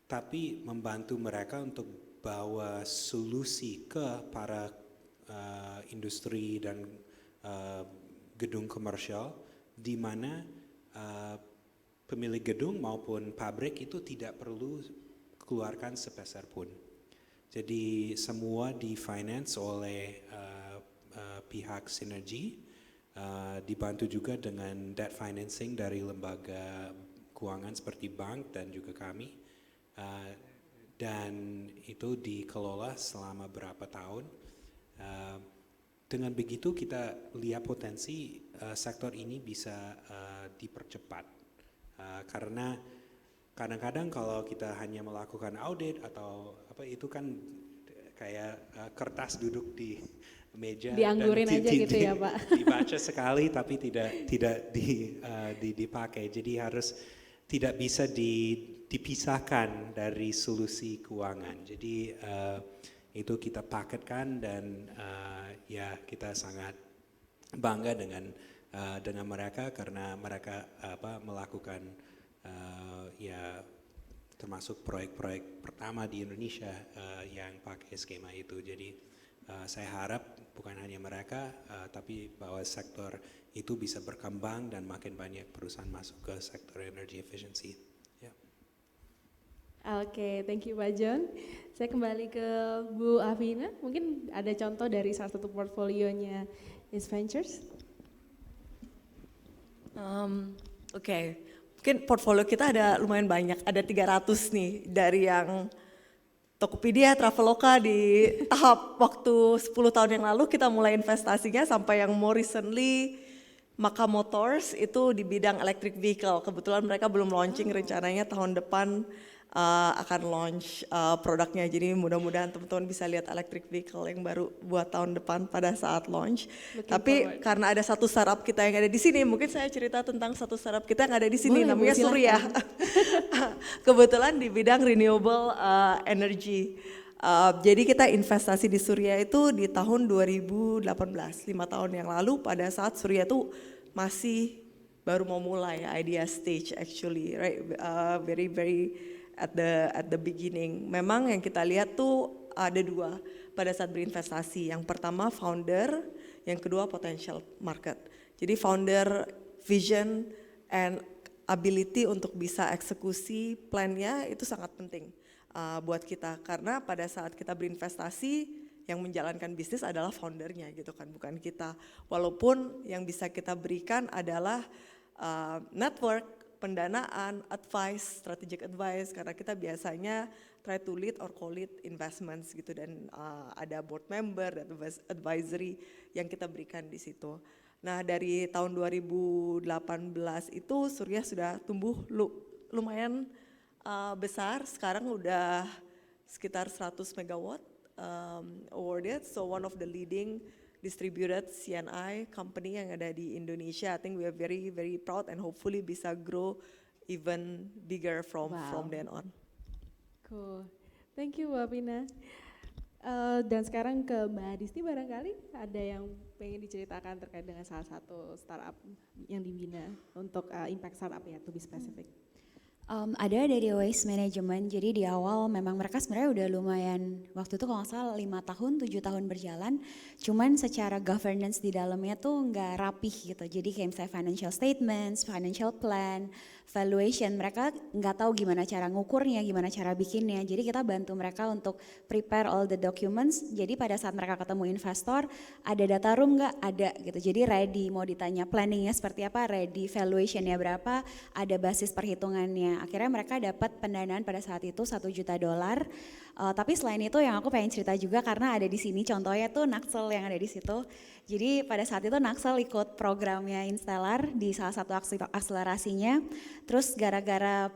tapi membantu mereka untuk bawa solusi ke para industri dan gedung komersial, di mana pemilik gedung maupun pabrik itu tidak perlu keluarkan sepeser pun. Jadi semua di finance oleh pihak Synergy. Dibantu juga dengan debt financing dari lembaga keuangan seperti bank dan juga kami. dan itu dikelola selama berapa tahun. Dengan begitu kita lihat potensi sektor ini bisa dipercepat, karena kadang-kadang kalau kita hanya melakukan audit atau apa itu kan kayak kertas duduk di meja Dianggurin dan aja gitu ya, Pak. dibaca sekali tapi tidak dipakai. Jadi harus tidak bisa dipisahkan dari solusi keuangan. Jadi itu kita paketkan dan ya kita sangat bangga dengan mereka karena mereka melakukan ya termasuk proyek-proyek pertama di Indonesia yang pakai skema itu. Jadi saya harap bukan hanya mereka tapi bahwa sektor itu bisa berkembang dan makin banyak perusahaan masuk ke sektor energy efficiency. Yeah. Oke, thank you Pak John. Saya kembali ke Bu Afina. Mungkin ada contoh dari salah satu portfolionya Is Ventures. Oke. Mungkin portfolio kita ada lumayan banyak, ada 300 nih dari yang Tokopedia, Traveloka di tahap waktu 10 tahun yang lalu kita mulai investasinya sampai yang more recently Maka Motors itu di bidang electric vehicle. Kebetulan mereka belum launching, rencananya tahun depan akan launch produknya. Jadi mudah-mudahan teman-teman bisa lihat electric vehicle yang baru buat tahun depan pada saat launch. Tapi karena ada satu startup kita yang ada di sini, mungkin saya cerita tentang satu startup kita yang ada di sini, namanya Surya. Kebetulan di bidang renewable energy. Jadi kita investasi di Surya itu di tahun 2018, 5 tahun yang lalu pada saat Surya itu masih baru mau mulai idea stage actually, right? Very at the beginning. Memang yang kita lihat tuh ada dua pada saat berinvestasi. Yang pertama founder, yang kedua potential market. Jadi founder vision and ability untuk bisa eksekusi plan-nya itu sangat penting buat kita, karena pada saat kita berinvestasi yang menjalankan bisnis adalah foundernya gitu kan, bukan kita. Walaupun yang bisa kita berikan adalah network, pendanaan, advice, strategic advice, karena kita biasanya try to lead or co-lead investments gitu, dan ada board member dan advisory yang kita berikan di situ. Nah dari tahun 2018 itu Surya sudah tumbuh lumayan besar, sekarang udah sekitar 100 megawatt awarded, so one of the leading distributed CNI company yang ada di Indonesia. I think we are very proud and hopefully bisa grow even bigger from then on. Cool, thank you Mbak Pina. Dan sekarang ke Mbak Adisti, barangkali ada yang pengen diceritakan terkait dengan salah satu startup yang dibina untuk impact startup ya, to be specific. Ada dari Waste Management, jadi di awal memang mereka sebenarnya udah lumayan, waktu itu kalau nggak salah 5 tahun, 7 tahun berjalan, cuman secara governance di dalamnya tuh nggak rapih gitu, jadi kayak misalnya financial statements, financial plan, valuation, mereka nggak tahu gimana cara ngukurnya, gimana cara bikinnya, jadi kita bantu mereka untuk prepare all the documents, jadi pada saat mereka ketemu investor, ada data room nggak? Ada gitu, jadi ready, mau ditanya planningnya seperti apa, ready, valuationnya berapa, ada basis perhitungannya. Akhirnya mereka dapat pendanaan pada saat itu $1 juta. Tapi selain itu yang aku pengen cerita juga karena ada di sini contohnya tuh Naxel yang ada di situ. Jadi pada saat itu Naxel ikut programnya Instellar di salah satu akselerasinya. Terus gara-gara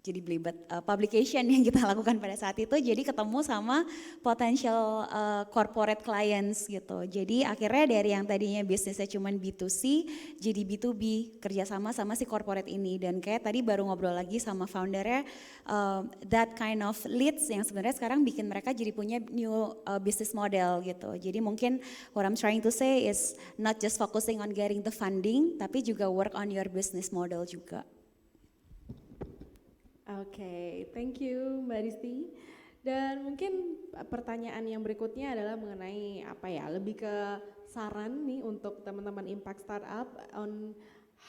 jadi belibet publication yang kita lakukan pada saat itu, jadi ketemu sama potential corporate clients gitu. Jadi akhirnya dari yang tadinya bisnisnya cuma B2C jadi B2B, kerjasama sama si corporate ini. Dan kayak tadi baru ngobrol lagi sama foundernya, that kind of leads yang sebenarnya sekarang bikin mereka jadi punya new business model gitu. Jadi mungkin what I'm trying to say is not just focusing on getting the funding, tapi juga work on your business model juga. Oke, thank you Mbak Disti. Dan mungkin pertanyaan yang berikutnya adalah mengenai apa ya, lebih ke saran nih untuk teman-teman impact startup on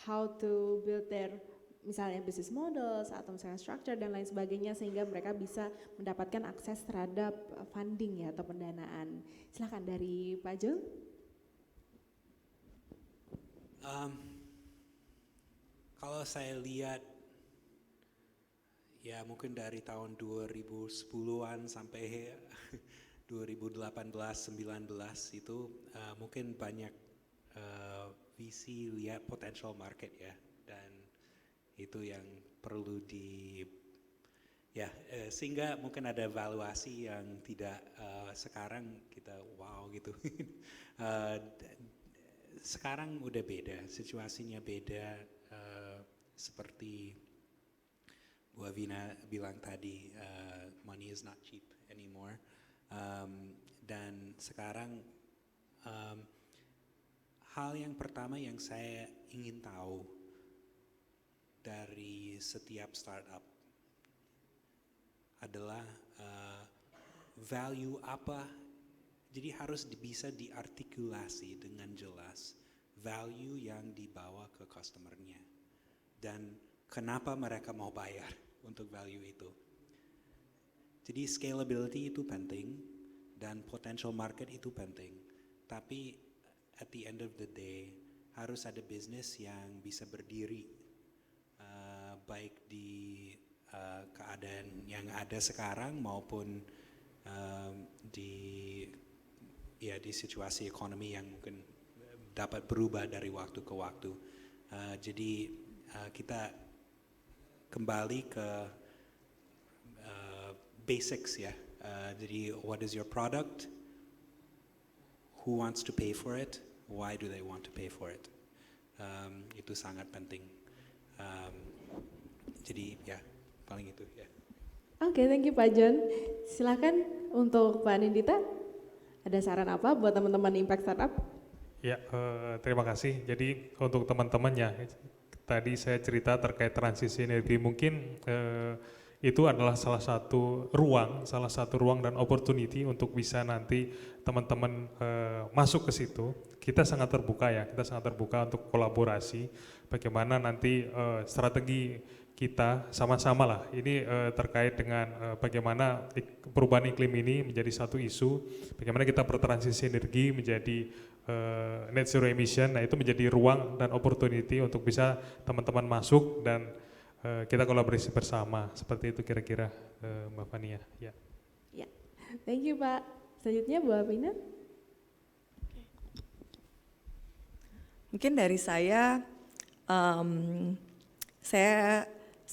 how to build their misalnya business models atau misalnya structure dan lain sebagainya sehingga mereka bisa mendapatkan akses terhadap funding ya atau pendanaan. Silakan dari Pak Jul. Kalau saya lihat ya mungkin dari tahun 2010-an sampai 2018-19 itu mungkin banyak VC lihat potential market ya, dan itu yang perlu sehingga mungkin ada valuasi yang tidak sekarang kita wow gitu. Sekarang udah beda, situasinya beda, seperti Bu Avina bilang tadi, money is not cheap anymore. Dan sekarang hal yang pertama yang saya ingin tahu dari setiap startup adalah value apa. Jadi harus bisa diartikulasi dengan jelas value yang dibawa ke customer-nya dan kenapa mereka mau bayar untuk value itu. Jadi scalability itu penting dan potential market itu penting. Tapi at the end of the day harus ada bisnis yang bisa berdiri baik di keadaan yang ada sekarang maupun di situasi ekonomi yang mungkin dapat berubah dari waktu ke waktu. Jadi kita kembali ke basics ya. Jadi what is your product? Who wants to pay for it? Why do they want to pay for it? Itu sangat penting. Jadi ya paling itu ya. Oke, thank you Pak John. Silakan untuk Pak Nindita, ada saran apa buat teman-teman Impact Startup? Ya, terima kasih. Jadi untuk teman-teman ya, tadi saya cerita terkait transisi energi, mungkin itu adalah salah satu ruang dan opportunity untuk bisa nanti teman-teman masuk ke situ. Kita sangat terbuka ya, untuk kolaborasi. Bagaimana nanti strategi kita sama-sama lah. Ini terkait dengan bagaimana perubahan iklim ini menjadi satu isu. Bagaimana kita bertransisi energi menjadi net zero emission. Nah itu menjadi ruang dan opportunity untuk bisa teman-teman masuk dan kita kolaborasi bersama. Seperti itu kira-kira Mbak Fania. Ya. Ya, thank you Pak. Selanjutnya Bu Avina. Mungkin dari saya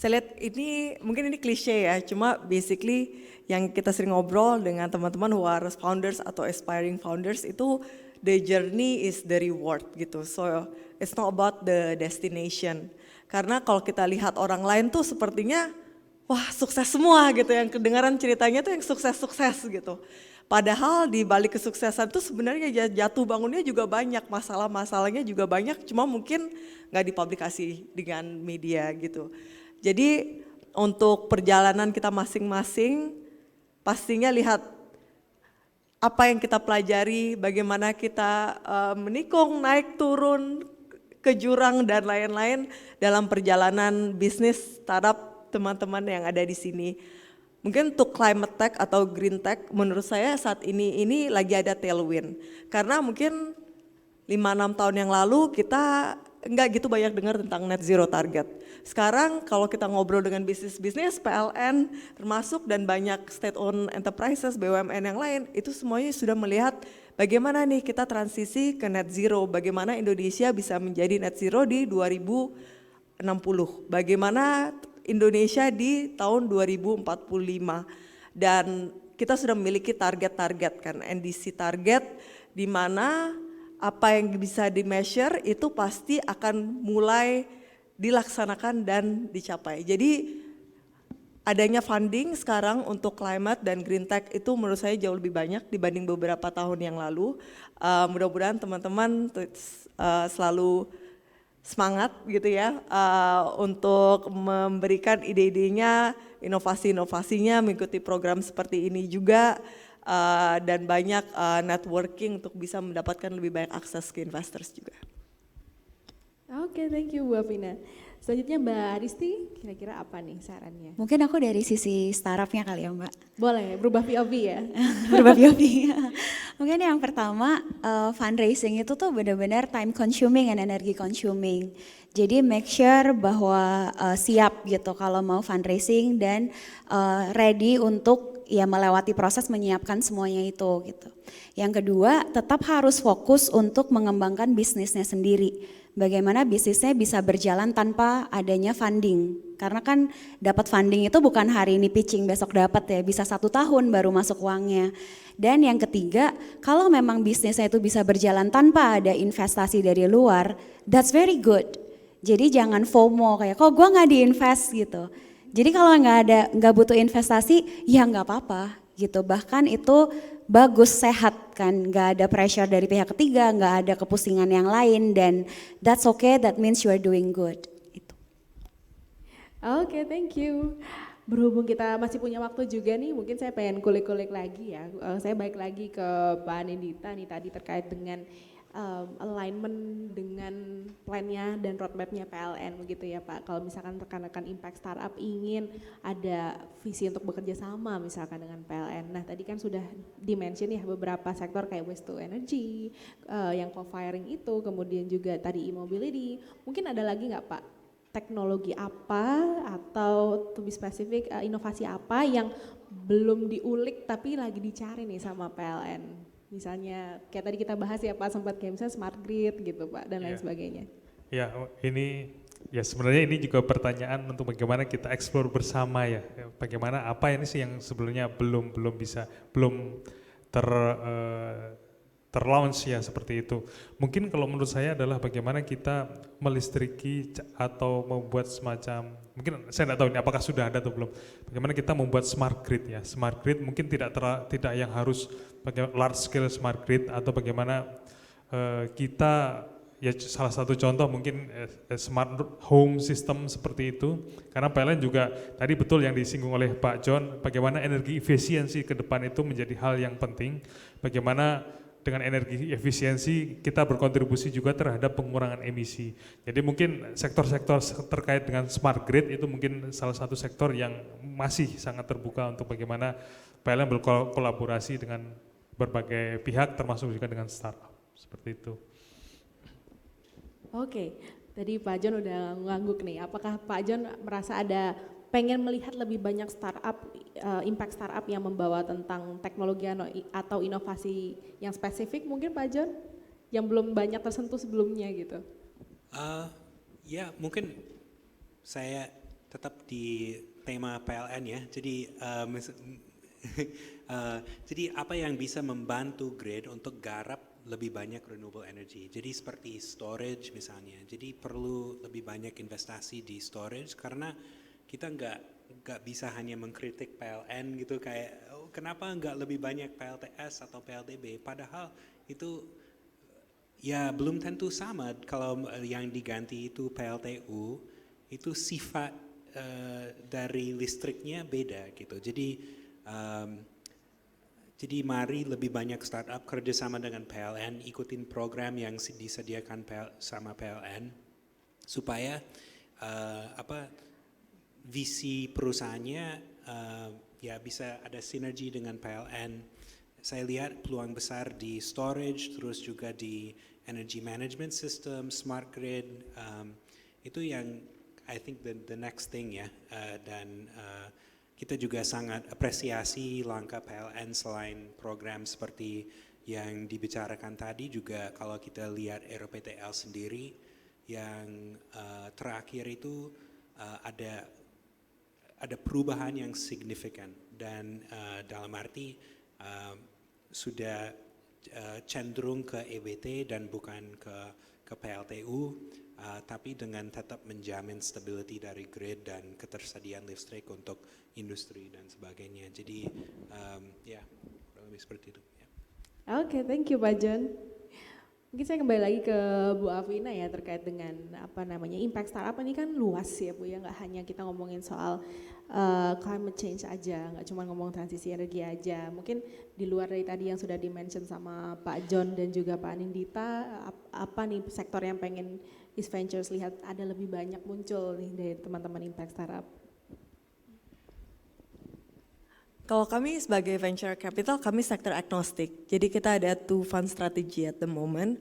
lihat ini, mungkin ini klise ya, cuma basically yang kita sering ngobrol dengan teman-teman who are founders atau aspiring founders itu the journey is the reward gitu. So it's not about the destination. Karena kalau kita lihat orang lain tuh sepertinya wah sukses semua gitu, yang kedengaran ceritanya tuh yang sukses-sukses gitu. Padahal di balik kesuksesan tuh sebenarnya jatuh bangunnya juga banyak, masalah-masalahnya juga banyak, cuma mungkin nggak dipublikasi dengan media gitu. Jadi untuk perjalanan kita masing-masing pastinya lihat apa yang kita pelajari, bagaimana kita menikung, naik turun ke jurang dan lain-lain dalam perjalanan bisnis startup teman-teman yang ada di sini. Mungkin untuk climate tech atau green tech menurut saya saat ini lagi ada tailwind. Karena mungkin 5-6 tahun yang lalu kita enggak gitu banyak dengar tentang net zero target. Sekarang kalau kita ngobrol dengan bisnis-bisnis, PLN termasuk dan banyak state owned enterprises, BUMN yang lain, itu semuanya sudah melihat bagaimana nih kita transisi ke net zero, bagaimana Indonesia bisa menjadi net zero di 2060, bagaimana Indonesia di tahun 2045, dan kita sudah memiliki target-target kan, NDC target di mana apa yang bisa di-measure itu pasti akan mulai dilaksanakan dan dicapai. Jadi adanya funding sekarang untuk climate dan green tech itu menurut saya jauh lebih banyak dibanding beberapa tahun yang lalu. Mudah-mudahan teman-teman selalu semangat gitu ya untuk memberikan ide-idenya, inovasi-inovasinya, mengikuti program seperti ini juga. Dan banyak networking untuk bisa mendapatkan lebih banyak akses ke investors juga. Oke, thank you Bu Avina. Selanjutnya Mbak Aristi, kira-kira apa nih sarannya? Mungkin aku dari sisi startupnya kali ya Mbak. Boleh, berubah POV ya? Berubah POV. Mungkin yang pertama fundraising itu tuh benar-benar time consuming and energy consuming. Jadi make sure bahwa siap gitu kalau mau fundraising dan ready untuk ya melewati proses menyiapkan semuanya itu gitu. Yang kedua, tetap harus fokus untuk mengembangkan bisnisnya sendiri. Bagaimana bisnisnya bisa berjalan tanpa adanya funding. Karena kan dapat funding itu bukan hari ini pitching besok dapat ya, bisa 1 tahun baru masuk uangnya. Dan yang ketiga, kalau memang bisnisnya itu bisa berjalan tanpa ada investasi dari luar, that's very good. Jadi jangan FOMO kayak kok gue nggak diinvest gitu. Jadi kalau nggak butuh investasi, ya nggak apa-apa gitu. Bahkan itu bagus, sehat kan, nggak ada pressure dari pihak ketiga, nggak ada kepusingan yang lain, dan that's okay, that means you are doing good. Itu. Oke, thank you. Berhubung kita masih punya waktu juga nih, mungkin saya pengen kulik-kulik lagi ya. Saya balik lagi ke Pak Anindita nih tadi terkait dengan alignment dengan plannya dan roadmapnya PLN begitu ya Pak. Kalau misalkan rekan-rekan Impact Startup ingin ada visi untuk bekerja sama misalkan dengan PLN. Nah tadi kan sudah dimention ya beberapa sektor kayak waste to energy, yang co-firing itu, kemudian juga tadi e-mobility. Mungkin ada lagi nggak Pak? Teknologi apa atau to be spesifik inovasi apa yang belum diulik tapi lagi dicari nih sama PLN? Misalnya kayak tadi kita bahas ya Pak, sempat kayak misalnya smart grid gitu Pak dan lain sebagainya. Ya, ini ya sebenarnya ini juga pertanyaan untuk bagaimana kita explore bersama ya. Bagaimana apa ini sih yang sebelumnya belum terlaunch ya seperti itu. Mungkin kalau menurut saya adalah bagaimana kita melistriki atau membuat semacam, mungkin saya tidak tahu ini apakah sudah ada atau belum. Bagaimana kita membuat smart grid ya. Smart grid mungkin tidak yang harus large scale smart grid, atau bagaimana kita ya salah satu contoh mungkin smart home system seperti itu. Karena PLN juga tadi betul yang disinggung oleh Pak John, bagaimana energi efisiensi ke depan itu menjadi hal yang penting. Bagaimana dengan energi efisiensi kita berkontribusi juga terhadap pengurangan emisi. Jadi mungkin sektor-sektor terkait dengan smart grid itu mungkin salah satu sektor yang masih sangat terbuka untuk bagaimana PLN berkolaborasi dengan berbagai pihak termasuk juga dengan startup seperti itu. Oke, tadi Pak John udah ngangguk nih. Apakah Pak John merasa ada pengen melihat lebih banyak startup, impact startup yang membawa tentang teknologi atau inovasi yang spesifik mungkin Pak John? Yang belum banyak tersentuh sebelumnya gitu. Ya mungkin saya tetap di tema PLN ya. Jadi apa yang bisa membantu grid untuk garap lebih banyak renewable energy. Jadi seperti storage misalnya. Jadi perlu lebih banyak investasi di storage karena kita nggak bisa hanya mengkritik PLN gitu kayak kenapa nggak lebih banyak PLTS atau PLTB, padahal itu ya belum tentu sama. Kalau yang diganti itu PLTU itu sifat dari listriknya beda gitu. Jadi mari lebih banyak startup kerjasama dengan PLN, ikutin program yang disediakan sama PLN supaya visi perusahaannya ya bisa ada sinergi dengan PLN. Saya lihat peluang besar di storage, terus juga di energy management system, smart grid, itu yang I think the next thing ya. Dan kita juga sangat apresiasi langkah PLN selain program seperti yang dibicarakan tadi, juga kalau kita lihat RPTL sendiri yang terakhir itu ada perubahan yang signifikan dan dalam arti sudah cenderung ke EBT dan bukan ke PLTU, tapi dengan tetap menjamin stability dari grid dan ketersediaan listrik untuk industri dan sebagainya. Jadi ya lebih seperti itu. Ya. Oke, thank you Pak John. Mungkin saya kembali lagi ke Bu Afina ya terkait dengan impact startup ini kan luas ya Bu ya, nggak hanya kita ngomongin soal climate change aja, nggak cuma ngomong transisi energi aja. Mungkin di luar dari tadi yang sudah di-mention sama Pak John dan juga Pak Anindita, apa nih sektor yang pengen East Ventures lihat ada lebih banyak muncul nih dari teman-teman impact startup? Kalau kami sebagai venture capital, kami sektor agnostik. Jadi kita ada two fund strategy at the moment.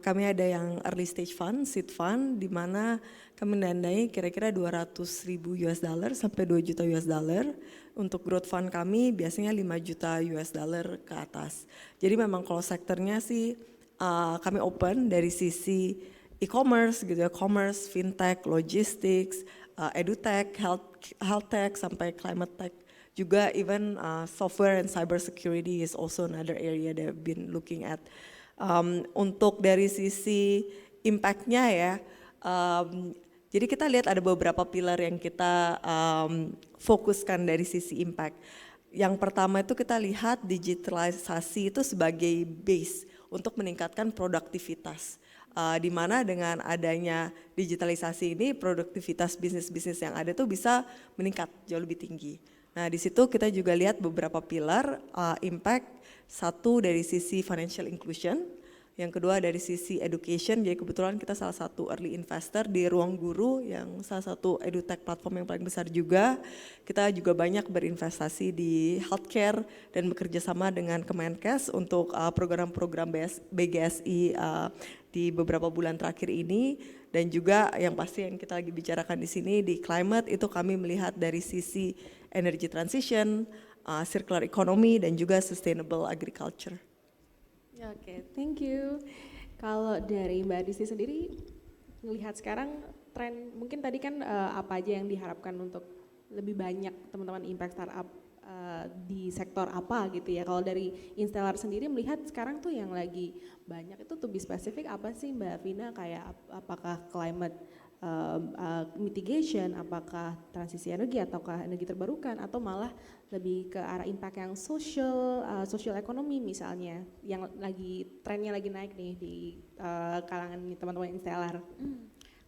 Kami ada yang early stage fund, seed fund, di mana kami mendanai kira-kira 200.000 US dollar sampai 2 juta US dollar. Untuk growth fund kami biasanya 5 juta US dollar ke atas. Jadi memang kalau sektornya sih kami open dari sisi e-commerce gitu ya, commerce, fintech, logistics, edutech, health tech sampai climate tech. Juga even software and cyber security is also another area that I've been looking at. Untuk dari sisi impact-nya ya, jadi kita lihat ada beberapa pilar yang kita fokuskan dari sisi impact. Yang pertama itu kita lihat digitalisasi itu sebagai base untuk meningkatkan produktivitas. Di mana dengan adanya digitalisasi ini produktivitas bisnis-bisnis yang ada tuh bisa meningkat jauh lebih tinggi. Nah di situ kita juga lihat beberapa pilar impact, satu dari sisi financial inclusion, yang kedua dari sisi education, jadi kebetulan kita salah satu early investor di Ruang Guru yang salah satu edutech platform yang paling besar juga. Kita juga banyak berinvestasi di healthcare dan bekerja sama dengan Kemenkes untuk program-program BGSI di beberapa bulan terakhir ini, dan juga yang pasti yang kita lagi bicarakan di sini di climate itu kami melihat dari sisi energy transition, circular economy dan juga sustainable agriculture. Oke, thank you. Kalau dari Mbak Disti sendiri melihat sekarang tren, mungkin tadi kan apa aja yang diharapkan untuk lebih banyak teman-teman impact startup di sektor apa gitu ya. Kalau dari Instellar sendiri melihat sekarang tuh yang lagi banyak itu to be spesifik apa sih Mbak Vina, kayak apakah climate mitigation, apakah transisi energi ataukah energi terbarukan, atau malah lebih ke arah impact yang social ekonomi misalnya, yang lagi trennya lagi naik nih di kalangan teman-teman Instellar.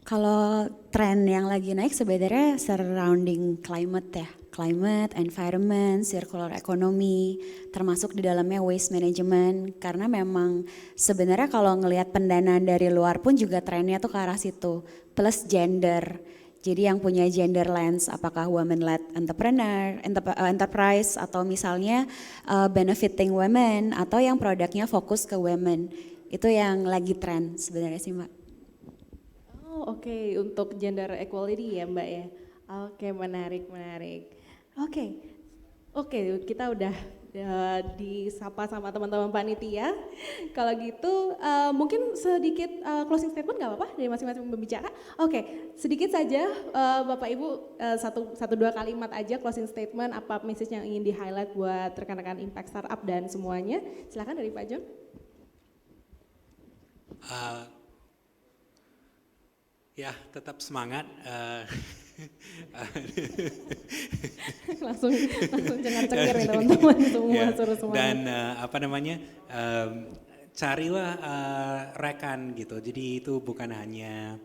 Kalau tren yang lagi naik sebenarnya surrounding climate ya, climate, environment, circular economy, termasuk di dalamnya waste management. Karena memang sebenarnya kalau ngelihat pendanaan dari luar pun juga trennya tuh ke arah situ. Plus gender, jadi yang punya gender lens, apakah women-led enterprise atau misalnya benefiting women atau yang produknya fokus ke women. Itu yang lagi tren sebenarnya sih Mbak. Oke, untuk gender equality ya Mbak ya. Oke, menarik. Oke, kita udah disapa sama teman-teman panitia. Kalau gitu mungkin sedikit closing statement nggak apa-apa dari masing-masing pembicara. Oke, sedikit saja Bapak Ibu satu dua kalimat aja closing statement, apa message yang ingin di-highlight buat rekan-rekan impact startup dan semuanya. Silakan dari Pak John. Ya, tetap semangat. langsung cengar-cengir nih teman-teman semua, Ya, suruh semangat. dan carilah rekan gitu. Jadi itu bukan hanya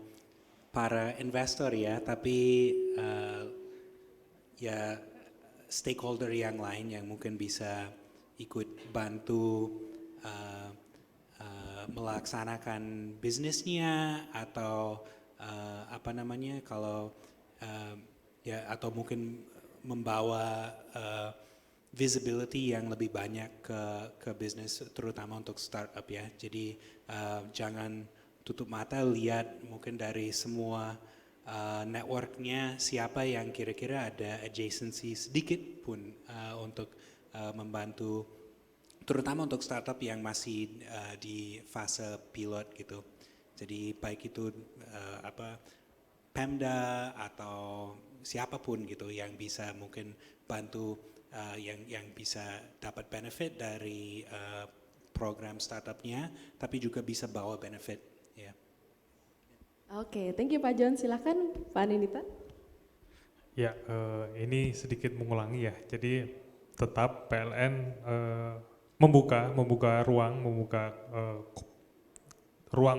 para investor ya, tapi ya stakeholder yang lain yang mungkin bisa ikut bantu melaksanakan bisnisnya atau kalau ya atau mungkin membawa visibility yang lebih banyak ke bisnis, terutama untuk startup ya. Jadi jangan tutup mata, lihat mungkin dari semua networknya siapa yang kira-kira ada adjacency sedikit pun untuk membantu, terutama untuk startup yang masih di fase pilot gitu. Jadi baik itu Pemda atau siapapun gitu yang bisa mungkin bantu yang bisa dapat benefit dari program startupnya, tapi juga bisa bawa benefit ya. Oke, thank you Pak John. Silakan Pak Ninita. Ya, ini sedikit mengulangi ya. Jadi tetap PLN membuka ruang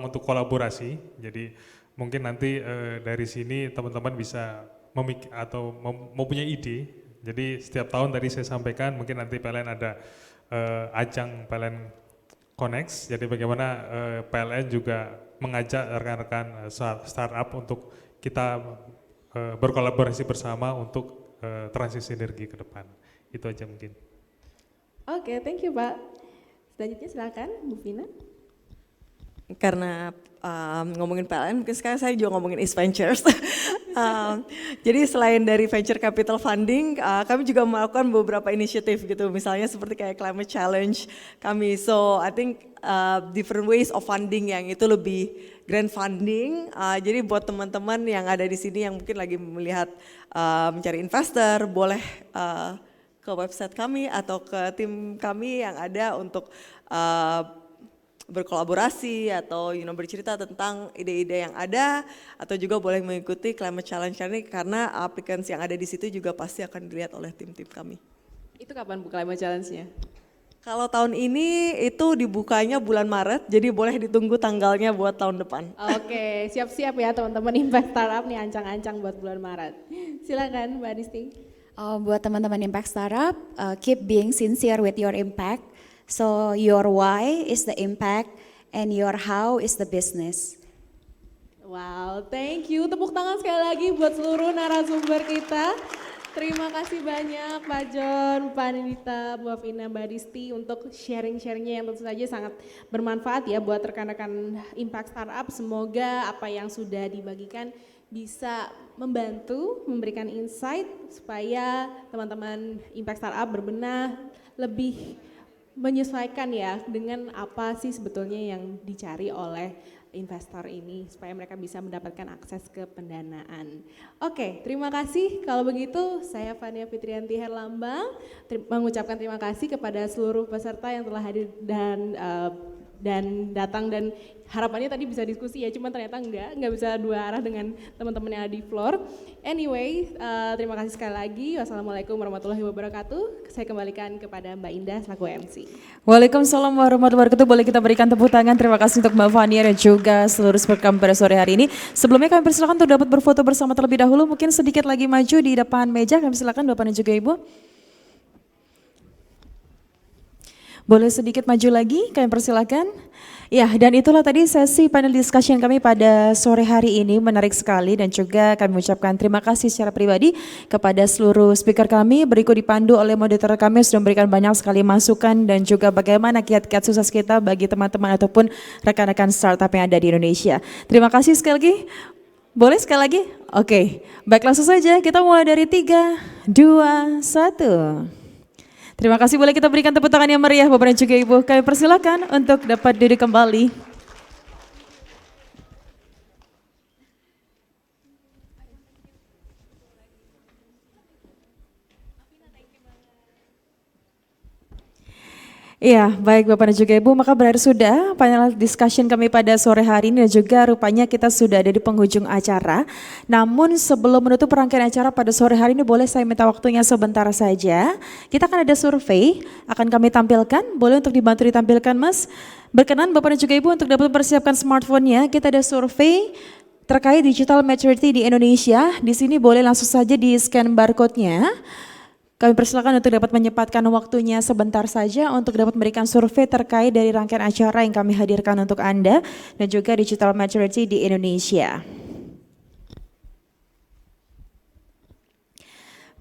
untuk kolaborasi. Jadi mungkin nanti dari sini teman-teman bisa mempunyai ide. Jadi setiap tahun tadi saya sampaikan mungkin nanti PLN ada ajang PLN Connect. Jadi bagaimana PLN juga mengajak rekan-rekan startup untuk kita berkolaborasi bersama untuk transisi energi ke depan. Itu aja mungkin. Oke, thank you Pak. Selanjutnya silakan Bu Vina. Karena ngomongin PLN, mungkin sekarang saya juga ngomongin East Ventures. Jadi selain dari venture capital funding, kami juga melakukan beberapa inisiatif gitu, misalnya seperti kayak climate challenge kami. So I think different ways of funding yang itu lebih grant funding. Jadi buat teman-teman yang ada di sini yang mungkin lagi melihat mencari investor, boleh ke website kami atau ke tim kami yang ada untuk berkolaborasi atau bercerita tentang ide-ide yang ada, atau juga boleh mengikuti climate challenge ini karena applicants yang ada di situ juga pasti akan dilihat oleh tim-tim kami. Itu kapan Bu climate challenge-nya? Kalau tahun ini itu dibukanya bulan Maret, jadi boleh ditunggu tanggalnya buat tahun depan. Oke, siap-siap ya teman-teman Impact Startup nih ancang-ancang buat bulan Maret. Silakan Mbak Disti. Buat teman-teman Impact Startup, keep being sincere with your impact. So your why is the impact and your how is the business. Wow, thank you. Tepuk tangan sekali lagi buat seluruh narasumber kita. Terima kasih banyak Pak John, Pak Nidita, Bu Vina, Mbak Disti untuk sharing-sharingnya yang tentu saja sangat bermanfaat ya buat rekan-rekan Impact Startup. Semoga apa yang sudah dibagikan bisa membantu, memberikan insight supaya teman-teman Impact Startup berbenah lebih menyesuaikan ya dengan apa sih sebetulnya yang dicari oleh investor ini supaya mereka bisa mendapatkan akses ke pendanaan. Oke, terima kasih. Kalau begitu saya Fania Fitrianti Herlambang mengucapkan terima kasih kepada seluruh peserta yang telah hadir dan datang, dan harapannya tadi bisa diskusi ya, cuman ternyata nggak bisa dua arah dengan teman-teman yang ada di floor. Anyway, terima kasih sekali lagi. Wassalamualaikum warahmatullahi wabarakatuh. Saya kembalikan kepada Mbak Indah selaku MC. Waalaikumsalam warahmatullahi wabarakatuh. Boleh kita berikan tepuk tangan. Terima kasih untuk Mbak Fania dan juga seluruh speaker kami pada sore hari ini. Sebelumnya kami persilakan untuk dapat berfoto bersama terlebih dahulu. Mungkin sedikit lagi maju di depan meja. Kami silakan Bapak dan juga Ibu. Boleh sedikit maju lagi, kami persilakan. Ya, dan itulah tadi sesi panel discussion kami pada sore hari ini, menarik sekali, dan juga kami ucapkan terima kasih secara pribadi kepada seluruh speaker kami, berikut dipandu oleh moderator kami yang sudah memberikan banyak sekali masukan dan juga bagaimana kiat-kiat sukses kita bagi teman-teman ataupun rekan-rekan startup yang ada di Indonesia. Terima kasih sekali lagi. Boleh sekali lagi? Oke, baik langsung saja kita mulai dari 3, 2, 1. Terima kasih, boleh kita berikan tepuk tangan yang meriah Bapak dan juga Ibu. Kami persilakan untuk dapat duduk kembali. Iya, baik Bapak dan juga Ibu, maka berakhir sudah panel discussion kami pada sore hari ini dan juga rupanya kita sudah ada di penghujung acara. Namun sebelum menutup rangkaian acara pada sore hari ini boleh saya minta waktunya sebentar saja. Kita akan ada survei, akan kami tampilkan, boleh untuk dibantu ditampilkan Mas. Berkenan Bapak dan juga Ibu untuk dapat mempersiapkan smartphone-nya, kita ada survei terkait digital maturity di Indonesia. Di sini boleh langsung saja di scan barcode-nya. Kami persilakan untuk dapat menyempatkan waktunya sebentar saja untuk dapat memberikan survei terkait dari rangkaian acara yang kami hadirkan untuk Anda dan juga digital maturity di Indonesia.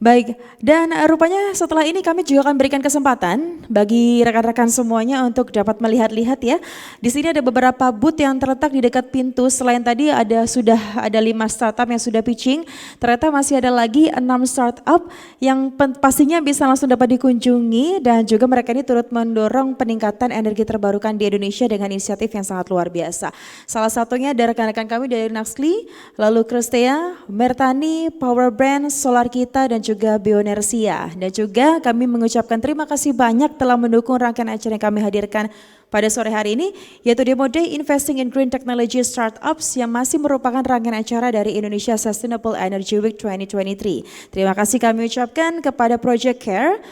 Baik, dan rupanya setelah ini kami juga akan berikan kesempatan bagi rekan-rekan semuanya untuk dapat melihat-lihat ya. Di sini ada beberapa booth yang terletak di dekat pintu. Selain tadi sudah ada 5 startup yang sudah pitching, ternyata masih ada lagi 6 startup yang pastinya bisa langsung dapat dikunjungi, dan juga mereka ini turut mendorong peningkatan energi terbarukan di Indonesia dengan inisiatif yang sangat luar biasa. Salah satunya ada rekan-rekan kami dari Naxli, lalu Kristea, Mertani, Power Brand, Solar Kita, dan juga Bionersia. Dan juga kami mengucapkan terima kasih banyak telah mendukung rangkaian acara yang kami hadirkan pada sore hari ini, yaitu Demo Day Investing in Green Technology Startups yang masih merupakan rangkaian acara dari Indonesia Sustainable Energy Week 2023. Terima kasih kami ucapkan kepada Project Care,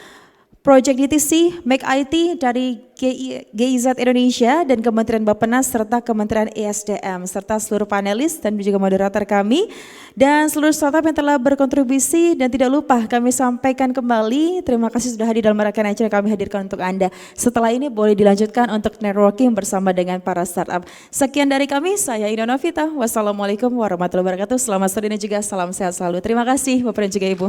Project DTC, Make IT dari GIZ Indonesia dan Kementerian Bappenas serta Kementerian ESDM serta seluruh panelis dan juga moderator kami dan seluruh startup yang telah berkontribusi. Dan tidak lupa kami sampaikan kembali terima kasih sudah hadir dalam rangkaian acara yang kami hadirkan untuk Anda. Setelah ini boleh dilanjutkan untuk networking bersama dengan para startup. Sekian dari kami, saya Ina Novita. Wassalamualaikum warahmatullahi wabarakatuh. Selamat sore dan juga salam sehat selalu. Terima kasih Bapak dan juga Ibu.